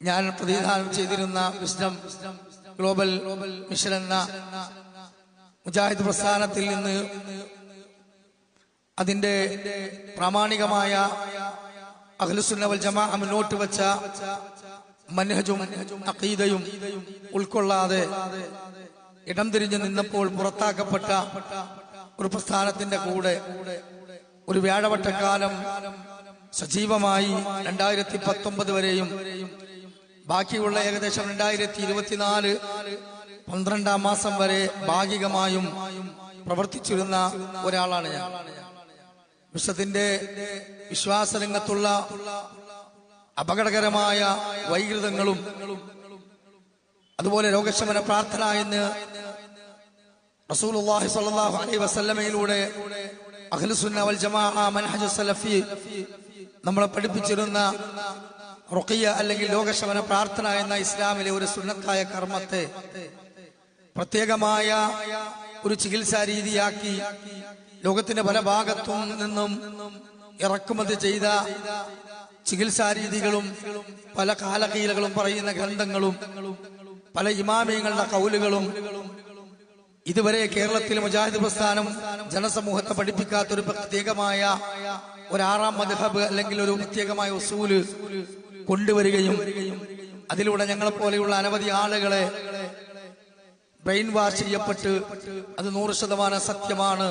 ഞാൻ പ്രതിനിധാനം ചെയ്തിരുന്ന വിസ്ഡം ഗ്ലോബൽ മിഷൻ എന്ന മുജാഹിദ് പ്രസ്ഥാനത്തിൽ നിന്ന് അതിന്റെ പ്രാമാണികമായ അഹ്ലുസുന്ന വൽ ജമാഅ മുന്നോട്ട് വെച്ച മൻഹജും അഖീദയും ഉൾക്കൊള്ളാതെ ഇടം തിരിഞ്ഞു നിന്നപ്പോൾ പുറത്താക്കപ്പെട്ട ഒരു പ്രസ്ഥാനത്തിന്റെ കൂടെ ഒരു വ്യാഴവട്ടക്കാലം സജീവമായി 2019 വരെയും ബാക്കിയുള്ള ഏകദേശം 2024 12-ാം മാസം വരെ ഭാഗികമായും പ്രവർത്തിച്ചിരുന്ന ഒരാളാണ് ഞാൻ. വിശ്വത്തിന്റെ വിശ്വാസരംഗത്തുള്ള അപകടകരമായ വൈകൃതങ്ങളും അതുപോലെ രോഗശമന പ്രാർത്ഥന എന്ന് റസൂലുള്ളാഹി സ്വല്ലല്ലാഹു അലൈഹി വസല്ലമയിലൂടെ അഹ്ലുസുന്ന വൽ ജമാഅ മൻഹജു സലഫി നമ്മളെ പഠിപ്പിച്ചിരുന്ന റുഖിയ അല്ലെങ്കിൽ രോഗശമന പ്രാർത്ഥന എന്ന ഇസ്ലാമിലെ ഒരു സുന്നത്തായ കർമ്മത്തെ പ്രത്യേകമായ ഒരു ചികിത്സാ രീതിയാക്കി ലോകത്തിന്റെ പല ഭാഗത്തു നിന്നും ഇറക്കുമതി ചെയ്ത ചികിത്സാ രീതികളും പല കാലകീലകളും പറയുന്ന ഗ്രന്ഥങ്ങളും പല ഇമാമിയങ്ങളുടെ കൗലുകളും ഇതുവരെ കേരളത്തിൽ മുജാഹിദ് പ്രസ്ഥാനം ജനസമൂഹത്തെ പഠിപ്പിക്കാത്ത ഒരു പ്രത്യേകമായ ഒരു 6-ാം മദ്ഹബ് അല്ലെങ്കിൽ ഒരു പ്രത്യേകമായ ഉസൂല് കൊണ്ടുവരികയും അതിലൂടെ ഞങ്ങളെപ്പോലെയുള്ള അനവധി ആളുകളെ ബ്രെയിൻ വാഷ് ചെയ്യപ്പെട്ട് അത് 100% സത്യമാണ്.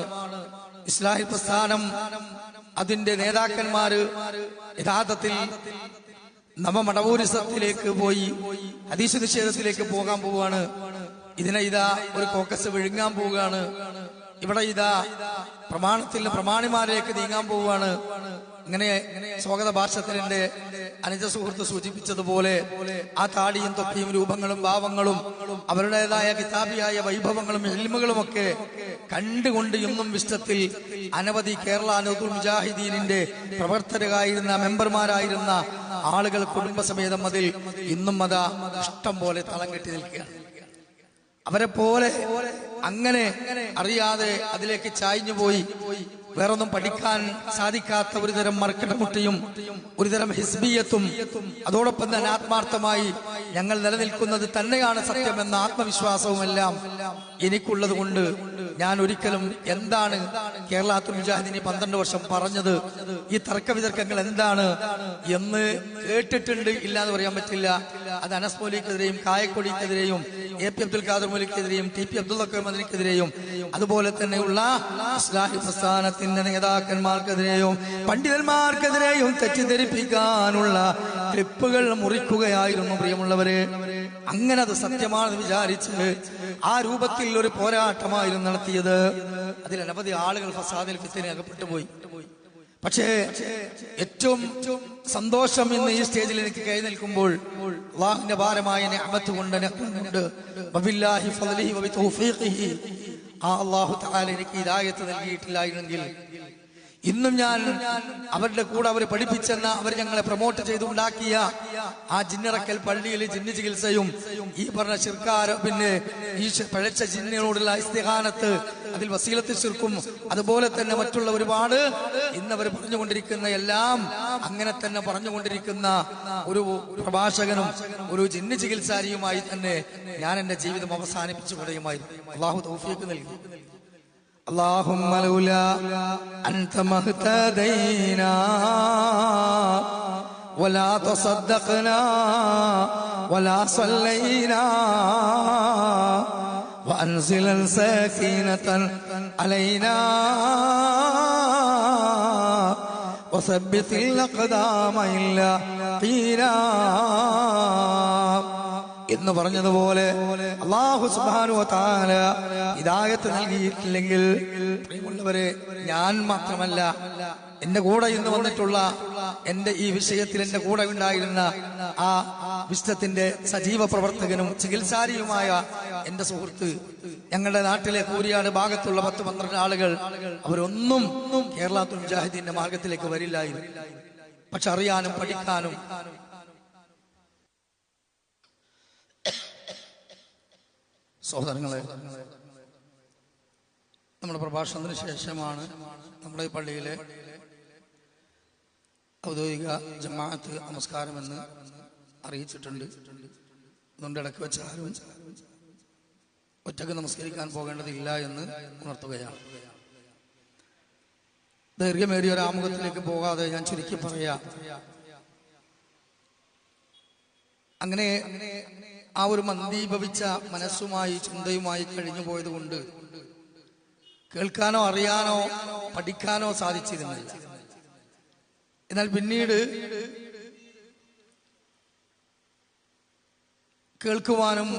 ഇസ്ലാഹി പ്രസ്ഥാനം അതിന്റെ നേതാക്കന്മാര് യഥാർത്ഥത്തിൽ നവമടവൂരിസത്തിലേക്ക് പോയി ഹദീസ് നിഷേധത്തിലേക്ക് പോകാൻ പോവുകയാണ്. ഇതിനെ ഇതാ ഒരു കോക്കസ് വിഴുങ്ങാൻ പോവുകയാണ്. ഇവിടെ ഇതാ പ്രമാണത്തിൽ പ്രമാണിമാരിലേക്ക് നീങ്ങാൻ പോവുകയാണ്. ഇങ്ങനെ സ്വാഗത ഭാഷത്തിന്റെ അനുജ സുഹൃത്ത് സൂചിപ്പിച്ചതുപോലെ ആ താടിയും തൊപ്പിയും രൂപങ്ങളും ഭാവങ്ങളും അവരുടേതായ കിതാബിയായ വൈഭവങ്ങളും ഇൽമുകളും ഒക്കെ കണ്ടുകൊണ്ട് ഇന്നും വിശ്വത്തിൽ അനവധി കേരള നദുൽ മുജാഹിദീനിന്റെ പ്രവർത്തകരായിരുന്ന മെമ്പർമാരായിരുന്ന ആളുകൾ കുടുംബസമേതം അതിൽ ഇന്നും അതാ ഇഷ്ടം പോലെ തളം കെട്ടി നിൽക്കുകയാണ്. അവരെ പോലെ അങ്ങനെ അറിയാതെ അതിലേക്ക് ചായ്ഞ്ഞുപോയി വേറൊന്നും പഠിക്കാൻ സാധിക്കാത്ത ഒരുതരം മർക്കടമുട്ടിയും ഒരുതരം ഹിസ്ബിയത്തും അതോടൊപ്പം തന്നെ ആത്മാർത്ഥമായി ഞങ്ങൾ നിലനിൽക്കുന്നത് തന്നെയാണ് സത്യമെന്ന ആത്മവിശ്വാസവുമെല്ലാം എനിക്കുള്ളത് കൊണ്ട് ഞാൻ ഒരിക്കലും എന്താണ് കേരളത്തിൽ മുജാഹിദിനെ 12 വർഷം പറഞ്ഞത്, ഈ തർക്കവിതർക്കങ്ങൾ എന്താണ് എന്ന് കേട്ടിട്ടുണ്ട്, ഇല്ല എന്ന് പറയാൻ പറ്റില്ല. അത് അനസ് മൗലവിക്കെതിരെയും കായക്കൊടിക്കെതിരെയും AP അബ്ദുൽ ഖാദർ മൗലവിക്കെതിരെയും TP അബ്ദുൽ മദനിക്കെതിരെയും അതുപോലെ തന്നെയുള്ള ഇസ്ലാഹി പ്രസ്ഥാനത്തിന്റെ നേതാക്കന്മാർക്കെതിരെയും പണ്ഡിതന്മാർക്കെതിരെയും തെറ്റിദ്ധരിപ്പിക്കാനുള്ള ക്ലിപ്പുകൾ മുറിക്കുകയായിരുന്നു പ്രിയമുള്ളവരെ. അങ്ങനെ അത് സത്യമാണെന്ന് വിചാരിച്ച് ആ രൂപത്തിൽ ഒരു പോരാട്ടമായിരുന്നു നടത്തിയത്. അതിൽ അനവധി ആളുകൾ ഫസാദിൽ ഫിത്നയിൽ അകപ്പെട്ടു പോയി. പക്ഷേ ഏറ്റവും സന്തോഷം ഇന്ന് ഈ സ്റ്റേജിൽ എനിക്ക് കൈ നിൽക്കുമ്പോൾ അല്ലാഹുവിന്റെ ഭാരമായ നിഅമത്ത് കൊണ്ട് വബില്ലാഹി ഫളലിഹി വബിതൗഫീഖിഹി ആ അല്ലാഹു തആല എനിക്ക് ഹിദായത്ത് നൽകിയിട്ടില്ലായിരുന്നെങ്കിൽ ഇന്നും ഞാൻ അവരുടെ കൂടെ അവർ പഠിപ്പിച്ചെന്ന അവർ ഞങ്ങളെ പ്രൊമോട്ട് ചെയ്തുണ്ടാക്കിയ ആ ജിന്നിറക്കൽ പള്ളിയിൽ ജിന്ന് ചികിത്സയും ഈ പറഞ്ഞ ശിർക്കാര് പിന്നെ ഈ പഴച്ച ജിന്നിനോടുള്ള ഇസ്തിഹാനത്ത് അതിൽ വസീലത്ത് ശിർക്കും അതുപോലെ തന്നെ മറ്റുള്ള ഒരുപാട് ഇന്നവർ പറഞ്ഞുകൊണ്ടിരിക്കുന്ന എല്ലാം അങ്ങനെ തന്നെ പറഞ്ഞുകൊണ്ടിരിക്കുന്ന ഒരു പ്രഭാഷകനും ഒരു ജിന്ന് ചികിത്സാരിയുമായി തന്നെ ഞാൻ എന്റെ ജീവിതം അവസാനിപ്പിച്ചു കളയുമായിരുന്നു. അല്ലാഹു തൗഫീഖ് നൽകി. اللهم لولا أنت ما اهتدينا ولا تصدقنا ولا صلينا وأنزلا سكينة علينا وثبت الأقدام إلا قينا എന്ന് പറഞ്ഞതുപോലെ അല്ലാഹു സുബ്ഹാനഹു വ തആല ഹിദായത്ത് നൽകിയിട്ടില്ലെങ്കിൽ പ്രിയമുള്ളവരെ ഞാൻ മാത്രമല്ല എന്റെ കൂടെ ഇന്ന് വന്നിട്ടുള്ള എന്റെ ഈ വിഷയത്തിൽ എന്റെ കൂടെ ഉണ്ടായിരുന്ന ആ വിശ്വത്തിന്റെ സജീവ പ്രവർത്തകനും ചികിത്സാരിയുമായ എന്റെ സുഹൃത്ത് ഞങ്ങളുടെ നാട്ടിലെ കൂരിയാട് ഭാഗത്തുള്ള 10-12 ആളുകൾ അവരൊന്നും കേരളത്തിൽ മുജാഹിദീന്റെ മാർഗത്തിലേക്ക് വരില്ലായിരുന്നു. പക്ഷെ അറിയാനും പഠിക്കാനും സഹോദരങ്ങളെ, നമ്മുടെ പ്രഭാഷണത്തിന് ശേഷമാണ് നമ്മുടെ ഈ പള്ളിയിലെ ഔദ്യോഗിക ജമാഅത്ത് നമസ്കാരമെന്ന് അറിയിച്ചിട്ടുണ്ട്. അതുകൊണ്ട് ഇടയ്ക്ക് വെച്ച് ആരും ഒറ്റക്ക് നമസ്കരിക്കാൻ പോകേണ്ടതില്ല എന്ന് ഉണർത്തുകയാണ്. ദൈർഘ്യമേറിയ ഒരു ആമുഖത്തിലേക്ക് പോകാതെ ഞാൻ ചുരുക്കി പറയാം. അങ്ങനെ ആ ഒരു മന്ദീഭവിച്ച മനസ്സുമായി ചിന്തയുമായി കഴിഞ്ഞു പോയത് കൊണ്ട് കേൾക്കാനോ അറിയാനോ പഠിക്കാനോ സാധിച്ചിരുന്നില്ല. എന്നാൽ പിന്നീട് കേൾക്കുവാനും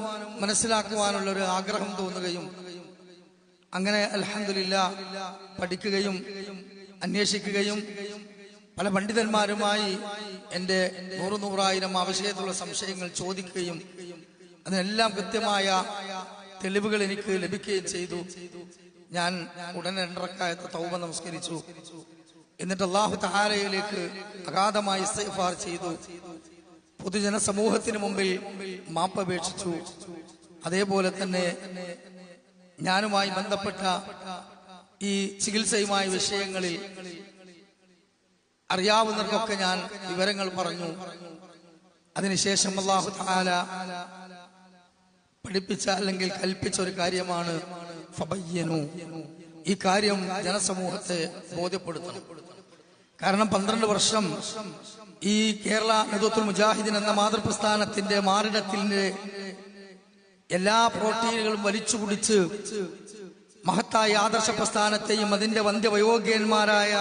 മനസ്സിലാക്കുവാനുള്ള ഒരു ആഗ്രഹം തോന്നുകയും അങ്ങനെ അൽഹംദുലില്ലാഹ് പഠിക്കുകയും അന്വേഷിക്കുകയും പല പണ്ഡിതന്മാരുമായി എൻ്റെ നൂറായിരം ആ വിഷയത്തിലുള്ള സംശയങ്ങൾ ചോദിക്കുകയും അതിനെല്ലാം കൃത്യമായ തെളിവുകൾ എനിക്ക് ലഭിക്കുകയും ചെയ്തു. ഞാൻ ഉടനെ 2 റക്അത്ത് തൗബ നമസ്കരിച്ചു. എന്നിട്ട് അല്ലാഹു തആലയിലേക്ക് അഗാധമായി ഇസ്തിഗ്ഫാർ ചെയ്തു. പൊതുജന സമൂഹത്തിന് മുമ്പിൽ മാപ്പപേക്ഷിച്ചു. അതേപോലെ തന്നെ ഞാനുമായി ബന്ധപ്പെട്ട ഈ ചികിത്സയുമായ വിഷയങ്ങളിൽ അറിയാവുന്നവർക്കൊക്കെ ഞാൻ വിവരങ്ങൾ പറഞ്ഞു. അതിനുശേഷം അല്ലാഹു തആല പഠിപ്പിച്ച അല്ലെങ്കിൽ കൽപ്പിച്ച ഒരു കാര്യമാണ് ഫബയ്യനു. ഈ കാര്യം ജനസമൂഹത്തെ ബോധ്യപ്പെടുത്തണം. കാരണം 12 വർഷം ഈ കേരള നദുത്തുൽ മുജാഹിദീൻ എന്ന മാതൃപ്രസ്ഥാനത്തിന്റെ മാറിടത്തിന്റെ എല്ലാ പ്രോട്ടീനുകളും വലിച്ചു കുടിച്ച് മഹത്തായ ആദർശ പ്രസ്ഥാനത്തെയും അതിന്റെ വന്ധ്യവയോഗ്യന്മാരായ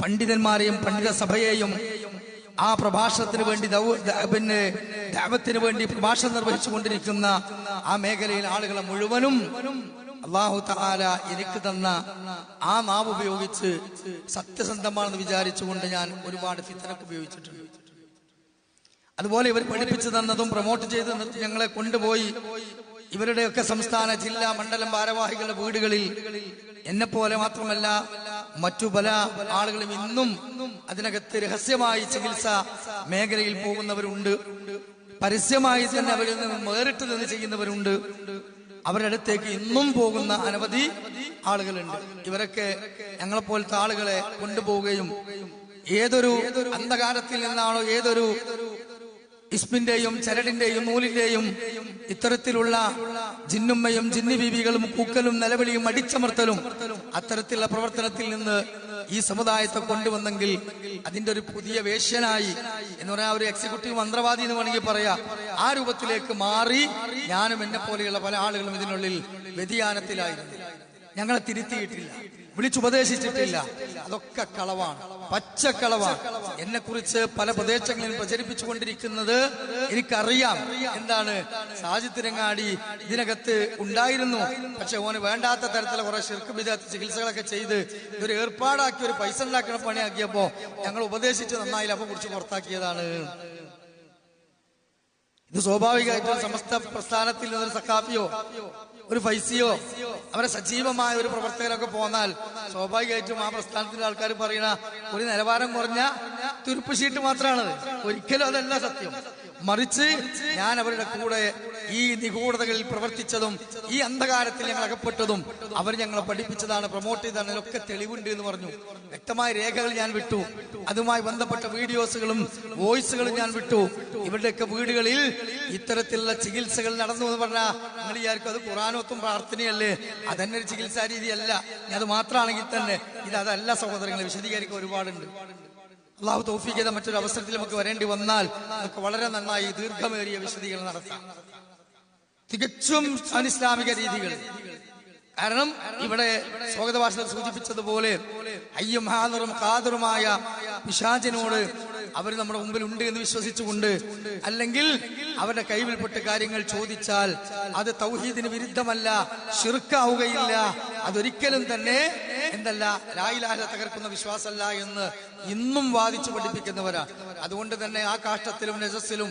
പണ്ഡിതന്മാരെയും പണ്ഡിത സഭയെയും ആ പ്രഭാഷണത്തിന് വേണ്ടി ദഅവത്തിന് വേണ്ടി പ്രഭാഷണം നിർവഹിച്ചു കൊണ്ടിരിക്കുന്ന ആ മേഖലയിൽ ആളുകളെ മുഴുവനും അല്ലാഹു തആല എനിക്ക് തന്ന ആ നാവ് ഉപയോഗിച്ച് സത്യസന്ധമാണെന്ന് വിചാരിച്ചുകൊണ്ട് ഞാൻ ഒരുപാട് ഫിത്നക്ക് ഉപയോഗിച്ചിട്ടുണ്ട്. അതുപോലെ ഇവർ പഠിപ്പിച്ചു തന്നതും പ്രൊമോട്ട് ചെയ്ത് ഞങ്ങളെ കൊണ്ടുപോയി ഇവരുടെയൊക്കെ സംസ്ഥാന ജില്ലാ മണ്ഡലം ഭാരവാഹികളുടെ വീടുകളിൽ എന്നെപ്പോലെ മാത്രമല്ല മറ്റു പല ആളുകളും ഇന്നും അതിനകത്ത് രഹസ്യമായി ചികിത്സ മേഖലയിൽ പോകുന്നവരുണ്ട്. പരസ്യമായി തന്നെ അവരിൽ നിന്ന് വേറിട്ട് നിന്ന് ചെയ്യുന്നവരുണ്ട്. അവരുടെ അടുത്തേക്ക് ഇന്നും പോകുന്ന അനവധി ആളുകളുണ്ട്. ഇവരൊക്കെ ഞങ്ങളെപ്പോലത്തെ ആളുകളെ കൊണ്ടുപോവുകയും ഏതൊരു അന്ധകാരത്തിൽ നിന്നാണോ ഏതൊരു ഇസ്മിന്റെയും ചരടിന്റെയും നൂലിന്റെയും ഇത്തരത്തിലുള്ള ജിന്നുമ്മയും ജിന്നി ബീവികളും കൂക്കലും നിലവിളിയും അടിച്ചമർത്തലും അത്തരത്തിലുള്ള പ്രവർത്തനത്തിൽ നിന്ന് ഈ സമുദായത്തെ കൊണ്ടുവന്നെങ്കിൽ അതിന്റെ ഒരു പുതിയ വേശ്യനായി എന്ന് പറയാ ഒരു എക്സിക്യൂട്ടീവ് മന്ത്രവാദി എന്ന് വേണമെങ്കിൽ പറയാ ആ രൂപത്തിലേക്ക് മാറി ഞാനും എന്നെ പോലെയുള്ള പല ആളുകളും ഇതിനുള്ളിൽ വ്യതിയാനത്തിലായിരുന്നു. ഞങ്ങളെ തിരുത്തിയിട്ടില്ല, വിളിച്ചുപദേശിച്ചിട്ടില്ല. അതൊക്കെ കളവാണ്, പച്ചക്കളവാണ്. എന്നെ കുറിച്ച് പല പ്രദേശങ്ങളിൽ പ്രചരിപ്പിച്ചുകൊണ്ടിരിക്കുന്നത് എനിക്കറിയാം. എന്താണ് സാജിത്തിരങ്ങാടി ഇതിനകത്ത് ഉണ്ടായിരുന്നു, പക്ഷെ ഓന് വേണ്ടാത്ത തരത്തിലുള്ള കുറെ ശിർക്ക് ബിദഅത്ത് ചികിത്സകളൊക്കെ ചെയ്ത് ഇതൊരു ഏർപ്പാടാക്കി ഒരു പൈസ ഉണ്ടാക്കുന്ന പണിയാക്കിയപ്പോ ഞങ്ങൾ ഉപദേശിച്ച് നന്നായി അപ്പൊ കുറിച്ച് പുറത്താക്കിയതാണ്. ഇത് സ്വാഭാവികമായിട്ടും സമസ്ത പ്രസ്ഥാനത്തിൽ നിന്നൊരു സഖാഫിയോ ഒരു ഫൈസിയോ അവരെ സജീവമായ ഒരു പ്രവർത്തകരൊക്കെ പോന്നാൽ സ്വാഭാവികമായിട്ടും ആ പ്രസ്ഥാനത്തിന്റെ ആൾക്കാർ പറയുന്ന ഒരു നിലവാരം കുറഞ്ഞ തുരുപ്പ് ഷീറ്റ് മാത്രമാണത്. ഒരിക്കലും അതല്ല സത്യം. മറിച്ച് ഞാൻ അവരുടെ കൂടെ ഈ നിഗൂഢതകളിൽ പ്രവർത്തിച്ചതും ഈ അന്ധകാരത്തിൽ ഞങ്ങൾ അകപ്പെട്ടതും അവർ ഞങ്ങളെ പഠിപ്പിച്ചതാണ്, പ്രൊമോട്ട് ചെയ്താണ്, ഇതിലൊക്കെ തെളിവുണ്ട് എന്ന് പറഞ്ഞു. വ്യക്തമായ രേഖകൾ ഞാൻ വിട്ടു. അതുമായി ബന്ധപ്പെട്ട വീഡിയോസുകളും വോയിസുകളും ഞാൻ വിട്ടു. ഇവരുടെയൊക്കെ വീടുകളിൽ ഇത്തരത്തിലുള്ള ചികിത്സകൾ നടന്നു എന്ന് പറഞ്ഞാൽ നിങ്ങൾ വിചാരിക്കും അത് ഖുർആനോത്തും പ്രാർത്ഥനയല്ലേ, അതന്നെ ഒരു ചികിത്സാ രീതിയല്ല. അത് മാത്രമാണെങ്കിൽ തന്നെ അതല്ല സഹോദരങ്ങളെ, വിശദീകരിക്കാൻ ഒരുപാടുണ്ട്. അള്ളാഹു തൗഫീഖ് ചെയ്ത മറ്റൊരു അവസരത്തിൽ നമുക്ക് വരേണ്ടി വന്നാൽ നമുക്ക് വളരെ നന്നായി ദീർഘമേറിയ വിശദീകരണം നടത്താം. തികച്ചും അനിസ്ലാമിക രീതികൾ. കാരണം ഇവിടെ സ്വാഗത ഭാഷയിൽ സൂചിപ്പിച്ചതുപോലെ അയ്യും ഹാദറും ഖാദറുമായ പിശാചിനോട് അവർ നമ്മുടെ മുമ്പിൽ ഉണ്ട് എന്ന് വിശ്വസിച്ചുകൊണ്ട് അല്ലെങ്കിൽ അവരുടെ കൈവിൽപ്പെട്ട കാര്യങ്ങൾ ചോദിച്ചാൽ അത് തൗഹീദിന് വിരുദ്ധമല്ല, ശിർക്കാവുകയില്ല, അതൊരിക്കലും തന്നെ എന്തല്ല ലാ ഇലാഹ തകർക്കുന്ന വിശ്വാസമല്ല എന്ന് ഇന്നും വാദിച്ചു പഠിപ്പിക്കുന്നവരാണ്. അതുകൊണ്ട് തന്നെ ആ കാഷ്ടത്തിലും നജസ്സിലും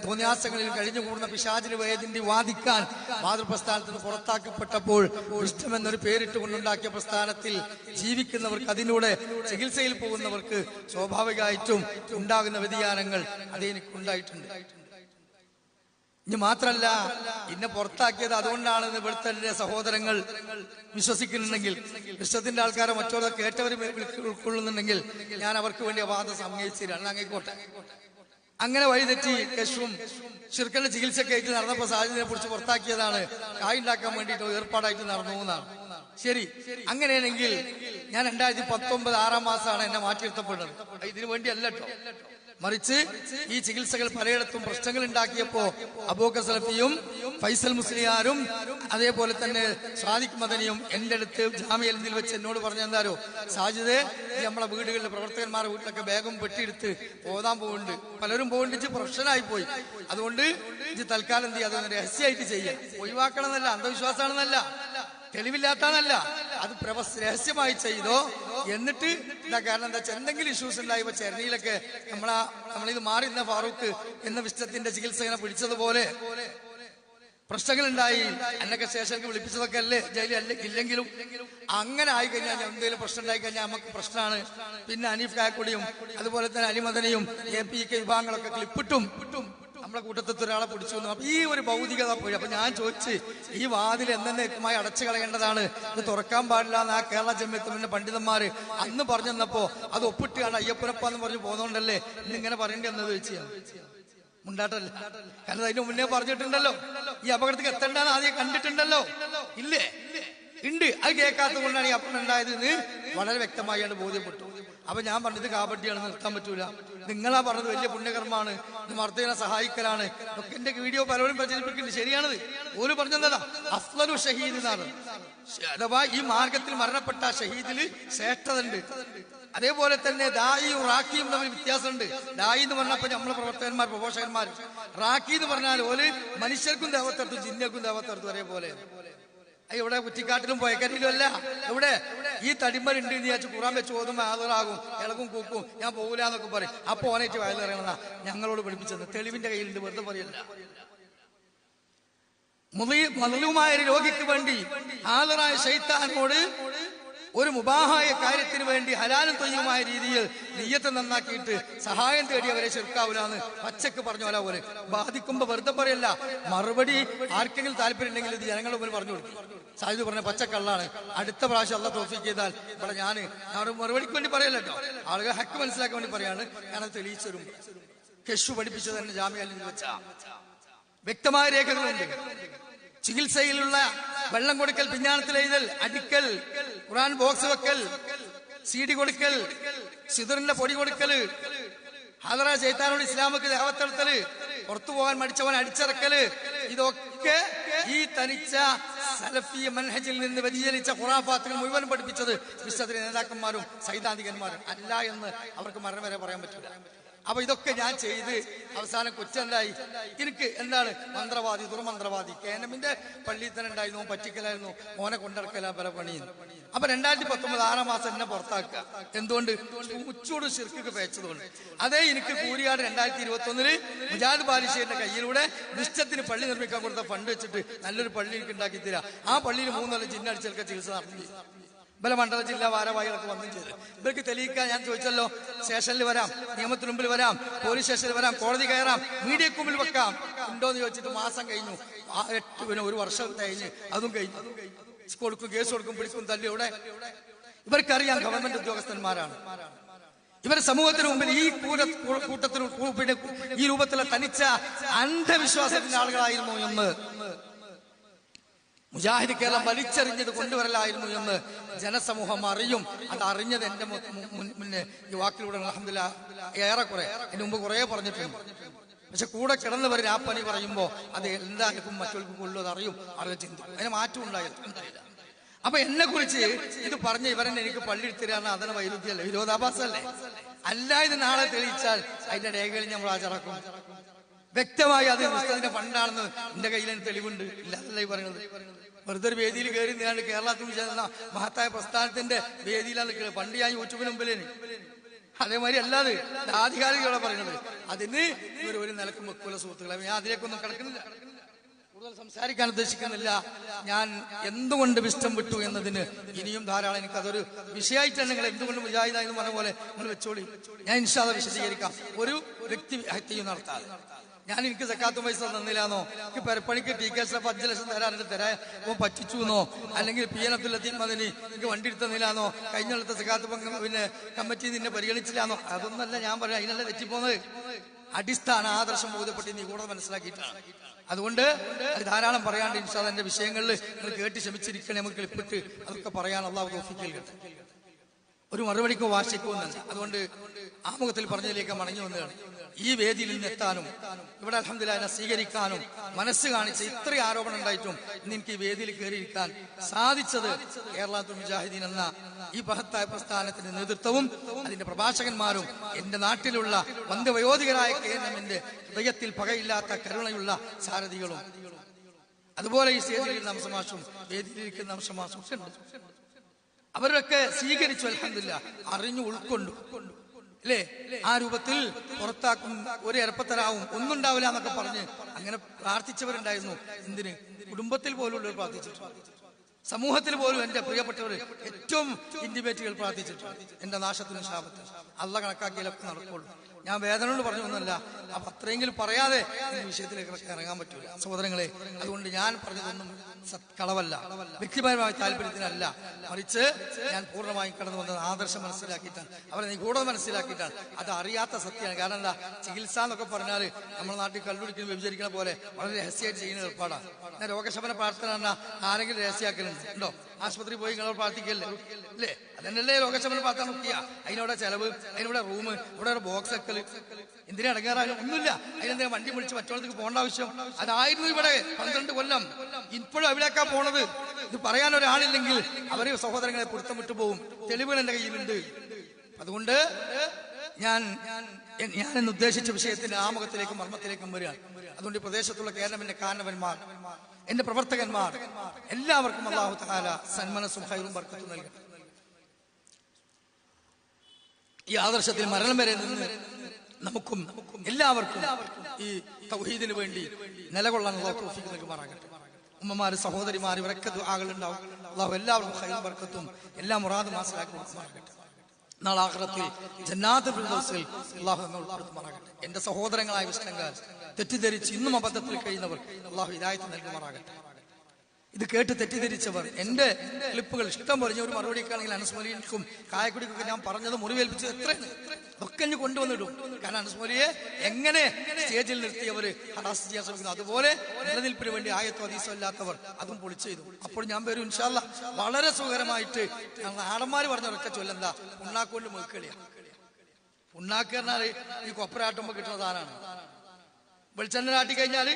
തോന്നിയാസങ്ങളിലും കഴിഞ്ഞുകൂടുന്ന പിശാചിന് വേദിന്റെ വാദിക്കാൻ മാതൃപ്രസ്ഥാനത്തിന് പുറത്താക്കപ്പെട്ടപ്പോൾ ഇഷ്ടമെന്നൊരു പേരിട്ടുകൊണ്ടുണ്ടാക്കിയ പ്രസ്ഥാനത്തിൽ ജീവിക്കുന്നവർക്ക് അതിലൂടെ ചികിത്സയിൽ പോകുന്നവർക്ക് സ്വാഭാവികമായിട്ടും ഉണ്ടാകുന്ന വ്യതിയാനങ്ങൾ അതെനിക്കുണ്ടായിട്ടുണ്ട്. ഇനി മാത്രല്ല ഇന്നെ പുറത്താക്കിയത് അതുകൊണ്ടാണെന്ന് ഇവിടുത്തെ സഹോദരങ്ങൾ വിശ്വസിക്കുന്നുണ്ടെങ്കിൽ, വിശ്വത്തിന്റെ ആൾക്കാരെ മറ്റോടെ കേട്ടവർ ഉൾക്കൊള്ളുന്നുണ്ടെങ്കിൽ ഞാൻ അവർക്ക് വേണ്ടി വാദം സമ്മതിച്ചില്ല. അങ്ങേക്കോട്ടെ, അങ്ങനെ വഴിതെറ്റി കശുവും ഷിർക്കിന്റെ ചികിത്സയൊക്കെ ആയിട്ട് നടന്നപ്പോ സാജിദിനെ കുറിച്ച് പുറത്താക്കിയതാണ്, കായുണ്ടാക്കാൻ വേണ്ടിയിട്ട് ഏർപ്പാടായിട്ട് നടന്നു എന്നാണ്. ശരി, അങ്ങനെയാണെങ്കിൽ ഞാൻ 2019 6 മാസമാണ് എന്നെ മാറ്റിയിരുത്തപ്പെടുന്നത്. ഇതിനു വേണ്ടിയല്ല കേട്ടോ, മറിച്ച് ഈ ചികിത്സകൾ പലയിടത്തും പ്രശ്നങ്ങൾ ഉണ്ടാക്കിയപ്പോ അബൂബക്കർ സലഫിയും ഫൈസൽ മുസ്ലിയാരും അതേപോലെ തന്നെ സാദിഖ് മദനിയും എന്റെ അടുത്ത് ജാമിഅൽ ഹിന്ദിൽ വെച്ച് എന്നോട് പറഞ്ഞ എന്താരോ, സാജിദ് നമ്മളെ വീടുകളിലെ പ്രവർത്തകന്മാരുടെ വീട്ടിലൊക്കെ വേഗം പെട്ടിയെടുത്ത് പോകാൻ പോകുന്നുണ്ട്, പലരും പോകുന്നുണ്ട്, പ്രൊഫഷനായി പോയി, അതുകൊണ്ട് ഇത് തൽക്കാലം എന്ത് ചെയ്യാതെ രഹസ്യമായിട്ട് ചെയ്യാം, ഒഴിവാക്കണം എന്നല്ല, അന്ധവിശ്വാസമാണെന്നല്ല, തെളിവില്ലാത്തതല്ല, അത് രഹസ്യമായി ചെയ്തോ. എന്നിട്ട് എന്താ കാരണം എന്താ വെച്ചാൽ എന്തെങ്കിലും ഇഷ്യൂസ് ഉണ്ടായപ്പോ ചെന്നൈയിലൊക്കെ നമ്മളിത് മാറിയിരുന്ന ഫാറൂഖ് എന്ന വിശ്വത്തിന്റെ ചികിത്സകനെ പിടിച്ചതുപോലെ പ്രശ്നങ്ങളുണ്ടായി. എന്നൊക്കെ സ്റ്റേഷനിലേക്ക് വിളിപ്പിച്ചതൊക്കെ അല്ലേ ജയിലല്ലേ, ഇല്ലെങ്കിലും അങ്ങനെ ആയിക്കഴിഞ്ഞാൽ എന്തെങ്കിലും പ്രശ്നം ഉണ്ടായി കഴിഞ്ഞാൽ നമുക്ക് പ്രശ്നമാണ്. പിന്നെ അനീഫ് കായക്കൊടിയും അതുപോലെ തന്നെ അലിമദനിയും APK വിഭാഗങ്ങളൊക്കെ ക്ലിപ്പിട്ടും നമ്മളെ കൂട്ടത്തിൽ ഒരാളെ പിടിച്ചു വന്നു. അപ്പൊ ഈ ഒരു ഭൗതികത പോയി. അപ്പൊ ഞാൻ ചോദിച്ച്, ഈ വാതിൽ എന്നേക്കുമായി അടച്ചു കളയേണ്ടതാണ്, ഇത് തുറക്കാൻ പാടില്ല എന്ന് ആ കേരള ജമിയത്തുൽ പണ്ഡിതന്മാര് അന്ന് പറഞ്ഞു തന്നപ്പോ അത് ഒപ്പിട്ടാണ് അയ്യപ്പനപ്പ എന്ന് പറഞ്ഞു പോകുന്നോണ്ടല്ലേ ഇന്നിങ്ങനെ പറയേണ്ടതെന്ന് ചോദിച്ചാൽ മുണ്ടാട്ടല്ല. കാരണം അതിന് മുന്നേ പറഞ്ഞിട്ടുണ്ടല്ലോ, ഈ അപകടത്തിൽ എത്തേണ്ടെന്ന് ആദ്യം കണ്ടിട്ടുണ്ടല്ലോ, ഇല്ലേ? ഉണ്ട്. അത് കേൾക്കാത്തത് കൊണ്ടാണ് ഈ അപകടം ഉണ്ടായത് എന്ന് വളരെ വ്യക്തമായാണ് ബോധ്യപ്പെട്ടു. അപ്പൊ ഞാൻ പറഞ്ഞത് കാബഡിയാണ്, നിർത്താൻ പറ്റൂല. നിങ്ങളാ പറഞ്ഞത് വലിയ പുണ്യകർമ്മമാണ്, മർദ്ദനെ സഹായിക്കലാണ്. ഒക്കെ എന്റെ വീഡിയോ പലരും പ്രചരിപ്പിക്കുന്നുണ്ട്, ശരിയാണത്. ഓര് പറഞ്ഞതാ അഫ്ളലു ഷഹീദ് എന്നാണ്, അഥവാ ഈ മാർഗത്തിൽ മരണപ്പെട്ട ഷഹീദില് ശ്രേഷ്ഠതയുണ്ട്. അതേപോലെ തന്നെ ദായിയും റാക്കിയും തമ്മിൽ വ്യത്യാസമുണ്ട്. ദായി എന്ന് പറഞ്ഞപ്പോ നമ്മളെ പ്രവർത്തകന്മാർ പ്രഭാഷകന്മാർ, റാക്കി എന്ന് പറഞ്ഞാൽ ഓല് മനുഷ്യർക്കും ദേവത്തർത്തും ജിന്നക്കും ദേവത്തർത്തും ഒരേപോലെ. ഇവിടെ കുറ്റിക്കാട്ടിലും പോയക്കരിലും അല്ല, ഇവിടെ ഈ തടിമലുണ്ട് എന്ന് വിചാരിച്ചു ഖുറാൻ വെച്ച് ഓതുമ്പോ ആദറാകും, ഇളകും കൂക്കും, ഞാൻ പോകൂല എന്നൊക്കെ പറയും. അപ്പൊ ഓനായിട്ട് വയലറിയണതാ ഞങ്ങളോട് പഠിപ്പിച്ചത്, തെളിവിന്റെ കയ്യിലുണ്ട്, വെറുതെ പറയല്ല. മദ്ലൂമായ രോഗിക്ക് വേണ്ടി ഹാദറായ ശൈത്താനോട് ഒരു മുബാഹായ കാര്യത്തിന് വേണ്ടി ഹലാലും തൊയ്യുമായ രീതിയിൽ നിയ്യത്ത് നന്നാക്കിയിട്ട് സഹായം തേടിയവരെ ശിർക്കാവൂലാന്ന് പച്ചക്ക് പറഞ്ഞ പോലെ ബാധിക്കുമ്പോ വെറുതെ പറയല്ല, മറുപടി ആർക്കെങ്കിലും താല്പര്യം ഉണ്ടെങ്കിൽ ഇത് ജനങ്ങളുടെ മുമ്പിൽ പറഞ്ഞു കൊടുക്കും. സാഹിദ് പറഞ്ഞ പച്ചക്കള്ളാണ്, അടുത്ത പ്രാവശ്യം അള്ളാഹ് തൗഫീഖ് ചെയ്താൽ ഇവിടെ ഞാൻ മറുപടിക്ക് വേണ്ടി പറയല്ലോ, ആളുകൾ ഹക്ക് മനസ്സിലാക്കാൻ വേണ്ടി പറയാണ്. ഞാനത് തെളിയിച്ചു തരും. കെഷു പഠിപ്പിച്ചത് തന്നെ ജാമിഅൽ ഹിന്ദ് വെച്ച വ്യക്തമായ രേഖകളുണ്ട്. ചികിത്സയിലുള്ള വെള്ളം കൊടുക്കൽ, പിഞ്ഞാണത്തിൽ എഴുതൽ, അടിക്കൽ, ഖുർആൻ ബോക്സ് വെക്കൽ, CD കൊടുക്കൽ, സിദറിന്റെ പൊടി കൊടുക്കല്, ഹാദറ ശൈത്താനോട് ഇസ്ലാമക്ക് ദേവത്തെടുത്തല്, പുറത്തു പോകാൻ മടിച്ചവൻ അടിച്ചിറക്കല്, ഇതൊക്കെ ഈ തനിച്ച സലഫി മൻഹജിൽ നിന്ന് വ്യതിചലിച്ച ഖുറാഫാത്തുകൾ മുഴുവൻ പഠിപ്പിച്ചത് വിശ്വത്തിലെ നേതാക്കന്മാരും സൈദ്ധാന്തികന്മാരും അല്ല എന്ന് അവർക്ക് മരണം വരെ പറയാൻ പറ്റില്ല. അപ്പൊ ഇതൊക്കെ ഞാൻ ചെയ്ത് അവസാനം കൊച്ചെന്തായി, എനിക്ക് എന്താണ് മന്ത്രവാദി ദുർമന്ത്രവാദി. കേനമിന്റെ പള്ളിയിൽ തന്നെ ഉണ്ടായിരുന്നു, പറ്റിക്കലായിരുന്നു, മോനെ കൊണ്ടിറക്കല പല പണിയും. അപ്പൊ 2019 6 മാസം എന്നെ പുറത്താക്കുക. എന്തുകൊണ്ട്? ഉച്ചോട് ശിർക്ക് പേച്ചതുകൊണ്ട്. അതേ എനിക്ക് കൂരിയാട് 2021 മുജാദ് ബാലിശ്ശേരിന്റെ കയ്യിലൂടെ നിശ്ചത്തിന് പള്ളി നിർമ്മിക്കാൻ കൊടുത്ത ഫണ്ട് വെച്ചിട്ട് നല്ലൊരു പള്ളി എനിക്ക് ഉണ്ടാക്കി തരാം. ആ പള്ളിയിൽ 3 കൊല്ലം ജിന്നടിച്ചൊക്കെ ചികിത്സ നടത്തി. ബല മണ്ഡല ജില്ലാ ഭാരവാഹികളൊക്കെ വന്നും ചെയ്ത് ഇവർക്ക് തെളിയിക്കാൻ ഞാൻ ചോദിച്ചല്ലോ, സ്റ്റേഷനിൽ വരാം, നിയമത്തിന് മുമ്പിൽ വരാം, പോലീസ് സ്റ്റേഷനിൽ വരാം, കോടതി കയറാം, മീഡിയക്ക് മുമ്പിൽ വെക്കാം, ഉണ്ടോന്ന് ചോദിച്ചിട്ട് മാസം കഴിഞ്ഞു, 1 വർഷം കഴിഞ്ഞ് അതും കഴിഞ്ഞു. കൊടുക്കും, കേസ് കൊടുക്കും, പിടിക്കും, തല്ലി. ഇവിടെ ഇവർക്കറിയാം ഗവൺമെന്റ് ഉദ്യോഗസ്ഥന്മാരാണ്. ഇവർ സമൂഹത്തിന് മുമ്പിൽ ഈ കൂട്ടത്തിന് പിന്നെ ഈ രൂപത്തിലെ തനിച്ച അന്ധവിശ്വാസത്തിന്റെ ആളുകളായിരുന്നു എന്ന് മുജാഹിദ് കേരളം വലിച്ചെറിഞ്ഞത് കൊണ്ടുവരലായിരുന്നു എന്ന് ജനസമൂഹം അറിയും. അത് അറിഞ്ഞത് എന്റെ മുന്നേ യുവാക്കളിലൂടെ അൽഹംദുലില്ലാഹ് ഏറെക്കുറെ എന്റെ മുമ്പ് കുറെ പറഞ്ഞിട്ടുണ്ട്. പക്ഷെ കൂടെ കിടന്നവർ ആ പണി പറയുമ്പോ അത് എല്ലാവർക്കും മറ്റവർക്കും കൊള്ളും, അത് അറിയും, ആളുകൾ ചിന്തിക്കും, അതിന് മാറ്റം ഉണ്ടായില്ല. അപ്പൊ എന്നെ കുറിച്ച് ഇത് പറഞ്ഞ ഇവരെന്നെ എനിക്ക് പള്ളി എടുത്തിരാന്ന് അതിന് വൈരുദ്ധ്യമല്ലേ, വിരോധാഭാസല്ലേ? അല്ല, ഇത് നാളെ തെളിയിച്ചാൽ അതിന്റെ രേഖകൾ നമ്മൾ ഹാജരാക്കും. വ്യക്തമായി അത് പുസ്തകത്തിന്റെ ഫണ്ടാണെന്ന് എന്റെ കയ്യിൽ തെളിവുണ്ട്. ഇല്ലാതല്ല ഈ പറയുന്നത്. വെറുതെ ഒരു വേദിയിൽ കയറി നീണ്ട് കേരളത്തിൽ ചേർന്ന മഹത്തായ പ്രസ്ഥാനത്തിന്റെ വേദിയിലാണ് ഫണ്ട് ഞാൻ യൂട്യൂബിന് മുമ്പിലേന്. അതേമാതിരി അല്ലാതെ ആധികാരികളെ പറയുന്നത് അതിന് ഇവർ ഒരു നിലക്കും വെക്കൂല സുഹൃത്തുക്കളെ. ഞാൻ അതിലേക്കൊന്നും കിടക്കുന്നില്ല, കൂടുതൽ സംസാരിക്കാൻ ഉദ്ദേശിക്കുന്നില്ല. ഞാൻ എന്തുകൊണ്ട് വിഷ്ടം വിട്ടു എന്നതിന് ഇനിയും ധാരാളം, എനിക്കതൊരു വിഷയമായിട്ട് നിങ്ങൾ എന്തുകൊണ്ട് മുജാഹിദ് എന്ന് പറഞ്ഞ പോലെ നിങ്ങൾ വെച്ചോളി. ഞാൻ ഇൻഷാ അല്ലാഹ് വിശദീകരിക്കാം. ഒരു വ്യക്തി ഹത്യയും നടത്താതെ ഞാൻ എനിക്ക് സക്കാത്ത് പൈസ തന്നില്ലാന്നോ, എനിക്ക് പെരപ്പണിക്ക് ടി കെ എസ് 5 ലക്ഷം തരാറുണ്ട്, തരാൻ പറ്റിച്ചു എന്നോ, അല്ലെങ്കിൽ പി എൻ അബ്ദുൽ ലത്തീഫ് മദനി എനിക്ക് വണ്ടി എടുത്തന്നില്ലാന്നോ, കഴിഞ്ഞ കൊല്ലത്തെ സക്കാത്ത് പിന്നെ കമ്മിറ്റി നിന്നെ പരിഗണിച്ചില്ലാന്നോ, അതൊന്നല്ല ഞാൻ പറയാം. അതിനല്ല തെറ്റിപ്പോന്നത്. അടിസ്ഥാന ആദർശം ബോധ്യപ്പെട്ട് നീ കൂടുതൽ മനസ്സിലാക്കിയിട്ടാണ്. അതുകൊണ്ട് അത് ധാരാളം പറയാണ്ട് ഇൻഷാ അല്ലാഹ് എന്റെ വിഷയങ്ങളിൽ നിങ്ങൾ കേട്ട് ക്ഷമിച്ചിരിക്കണേ. നമുക്ക് ക്ലിപ്പിട്ട് അതൊക്കെ പറയാൻ അള്ളാഹു തൗഫീഖ് നൽകട്ടെ. ഒരു മറുപടിക്കോ വാശിക്കോ എന്നല്ല. അതുകൊണ്ട് ആമുഖത്തിൽ പറഞ്ഞതിലേക്ക് മടങ്ങി വന്നതാണ്. ഈ വേദിയിൽ നിന്ന് എത്താനും ഇവിടെ അൽഹംദുലില്ലാഹ് എന്നെ സ്വീകരിക്കാനും മനസ്സ് കാണിച്ച ഇത്രയും ആരോപണം ഉണ്ടായിട്ടും ഇന്ന് എനിക്ക് ഈ വേദിയിൽ കയറിയിരിക്കാൻ സാധിച്ചത് കേരളത്തുൽ മുജാഹിദീൻ എന്ന ഈ മഹത്തായ പ്രസ്ഥാനത്തിന്റെ നേതൃത്വവും അതിന്റെ പ്രഭാഷകന്മാരും എന്റെ നാട്ടിലുള്ള വന്ധ്യവയോധികരായ KNM-ന്റെ ഹൃദയത്തിൽ പകയില്ലാത്ത കരുണയുള്ള സാരഥികളും അതുപോലെ ഈ സ്റ്റേജിലിരിക്കുന്ന അംശമാഷും വേദിയിലിരിക്കുന്ന അംശമാഷും ഒക്കെ ഉണ്ട്. അവരൊക്കെ സ്വീകരിച്ചു അൽഹംദുലില്ലാഹ്, അറിഞ്ഞു ഉൾക്കൊണ്ടു അല്ലേ. ആ രൂപത്തിൽ പുറത്താക്കും, ഒരു എരപ്പത്തരാവും, ഒന്നും ഉണ്ടാവില്ല എന്നൊക്കെ പറഞ്ഞ് അങ്ങനെ പ്രാർത്ഥിച്ചവരുണ്ടായിരുന്നു. എന്തിന്? കുടുംബത്തിൽ പോലുള്ളവർ പ്രാർത്ഥിച്ചിട്ടുണ്ട്, സമൂഹത്തിൽ പോലും എന്റെ പ്രിയപ്പെട്ടവർ ഏറ്റവും ഇന്റിമേറ്റുകൾ പ്രാർത്ഥിച്ചിട്ടുണ്ട് എന്റെ നാശത്തിനും ശാപത്തിനും. അള്ളാഹ് കണക്കാക്കിയാലൊക്കെ നടക്കുള്ളൂ. ഞാൻ വേദനയോട് പറഞ്ഞു ഒന്നല്ല, അപ്പൊ അത്രയെങ്കിലും പറയാതെ ഈ വിഷയത്തിലേക്ക് ഇറങ്ങാൻ പറ്റൂല സഹോദരങ്ങളെ. അതുകൊണ്ട് ഞാൻ പറഞ്ഞതൊന്നും കളവല്ല, വ്യക്തിപരമായ താല്പര്യത്തിനല്ല, മറിച്ച് ഞാൻ പൂർണ്ണമായും കടന്നു വന്നത് ആദർശം മനസ്സിലാക്കിയിട്ടാണ്, അവരെ നിഗൂഢത മനസ്സിലാക്കിയിട്ടാണ്. അത് അറിയാത്ത സത്യമാണ്. കാരണം എന്താ, ചികിത്സ എന്നൊക്കെ പറഞ്ഞാൽ നമ്മുടെ നാട്ടിൽ കള്ളുടിക്കുന്ന വ്യഭിചരിക്കുന്ന പോലെ വളരെ രഹസ്യമായിട്ട് ചെയ്യുന്ന ഏർപ്പാടാണ്. ഞാൻ രോഗശമന പ്രാർത്ഥന പറഞ്ഞാൽ ആരെങ്കിലും രഹസ്യമാക്കലുണ്ട് ഉണ്ടോ? ആശുപത്രി പോയി നിങ്ങൾ പ്രാർത്ഥിക്കല്ലേ അല്ലേ? അതന്നല്ലേ രോഗശമന പ്രാർത്ഥന നോക്കിയ. അതിനോടെ ചെലവ്, അതിനോടെ റൂം, ഇവിടെ ഒരു ബോക്സ് വെക്കല്, എന്തിനാ ഇടങ്ങാറായാലും ഒന്നുമില്ല. അതിനെന്താ വണ്ടി വിളിച്ച് മറ്റുള്ളവർക്ക് പോകേണ്ട ആവശ്യം? അതായിരുന്നു ഇവിടെ 12 കൊല്ലം. ഇപ്പോഴും എവിടേക്കാ പോണത്? ഇത് പറയാൻ ഒരാളില്ലെങ്കിൽ അവരെ സഹോദരങ്ങളെ പൊരുത്തം വിട്ടുപോകും. തെളിവുകൾ എന്റെ കയ്യിലുണ്ട്. അതുകൊണ്ട് ഞാൻ എന്ന് ഉദ്ദേശിച്ച വിഷയത്തിന്റെ ആമുഖത്തിലേക്കും മർമ്മത്തിലേക്കും വരികയാണ്. അതുകൊണ്ട് ഈ പ്രദേശത്തുള്ള KNM-ന്റെ കാരണവന്മാർ, എന്റെ പ്രവർത്തകന്മാർ എല്ലാവർക്കും അല്ലാഹു തആല സന്മനസ്സും ഖൈറും ബർക്കത്തും നൽകട്ടെ. ഈ ആദർശത്തിൽ മരണം വരെ നിന്ന് നമുക്കും എല്ലാവർക്കും ഈ തൗഹീദിന് വേണ്ടി നിലകൊള്ളാൻ അല്ലാഹു തൗഫീഖ് നൽകുമാറാകട്ടെ. ഉമ്മമാര്, സഹോദരിമാര്, ഇവരൊക്കെ ദുആകൾ ഉണ്ടാവും. അല്ലാഹു എല്ലാവർക്കും ഖൈറും ബർക്കത്തും എല്ലാ മുറാദും ഹാസിലാക്കി കൊടുക്കുമാറാകട്ടെ. നാളെ ആഖിറത്തിൽ ജന്നാത്തുൽ ഫിർദൗസിൽ അല്ലാഹു നമ്മെ ഉൾപ്പെടുത്തുമാറാകട്ടെ. എന്റെ സഹോദരങ്ങളായ വിശ്വങ്ങൾ തെറ്റിദ്ധരിച്ച് ഇന്നും അബദ്ധത്തിൽ കഴിയുന്നവർ അല്ലാഹു ഹിദായത്ത് നൽകുമാറാകട്ടെ. ഇത് കേട്ട് തെറ്റിദ്ധരിച്ചവർ എന്റെ ക്ലിപ്പുകൾ ഇഷ്ടം പറഞ്ഞ ഒരു മറുപടിക്കാണെങ്കിൽ അനസ്മലിക്കും കായക്കുടിക്കൊക്കെ ഞാൻ പറഞ്ഞത് മുറിവേൽപ്പിച്ചത് എത്രയാണ് ഒക്കെ ഞാൻ കൊണ്ടുവന്നിടും. കാരണം അനസ്മലിയെ എങ്ങനെ സ്റ്റേജിൽ നിർത്തിയവര് ഹറാസ് ചെയ്യാൻ ശ്രമിക്കുന്നു, അതുപോലെ നിലനിൽപ്പിന് വേണ്ടി ആയത്തോ ഹദീസോ ഇല്ലാത്തവർ അതും പൊളിച്ചു ചെയ്തു. അപ്പോൾ ഞാൻ വരും ഇൻഷാ അല്ലാഹ് വളരെ സുഖകരമായിട്ട്. ആടന്മാര് പറഞ്ഞ ഒറ്റ ചൊല്ലെന്താ, പുണ്ണാക്കൊണ്ട് മേക്കളിയാ. പുണ്ണാക്ക് പറഞ്ഞാൽ ഈ കൊപ്പരാട്ടുമ്പോ കിട്ടുന്ന സാധനമാണ്. വെളിച്ചെണ്ണ ആട്ടി കഴിഞ്ഞാൽ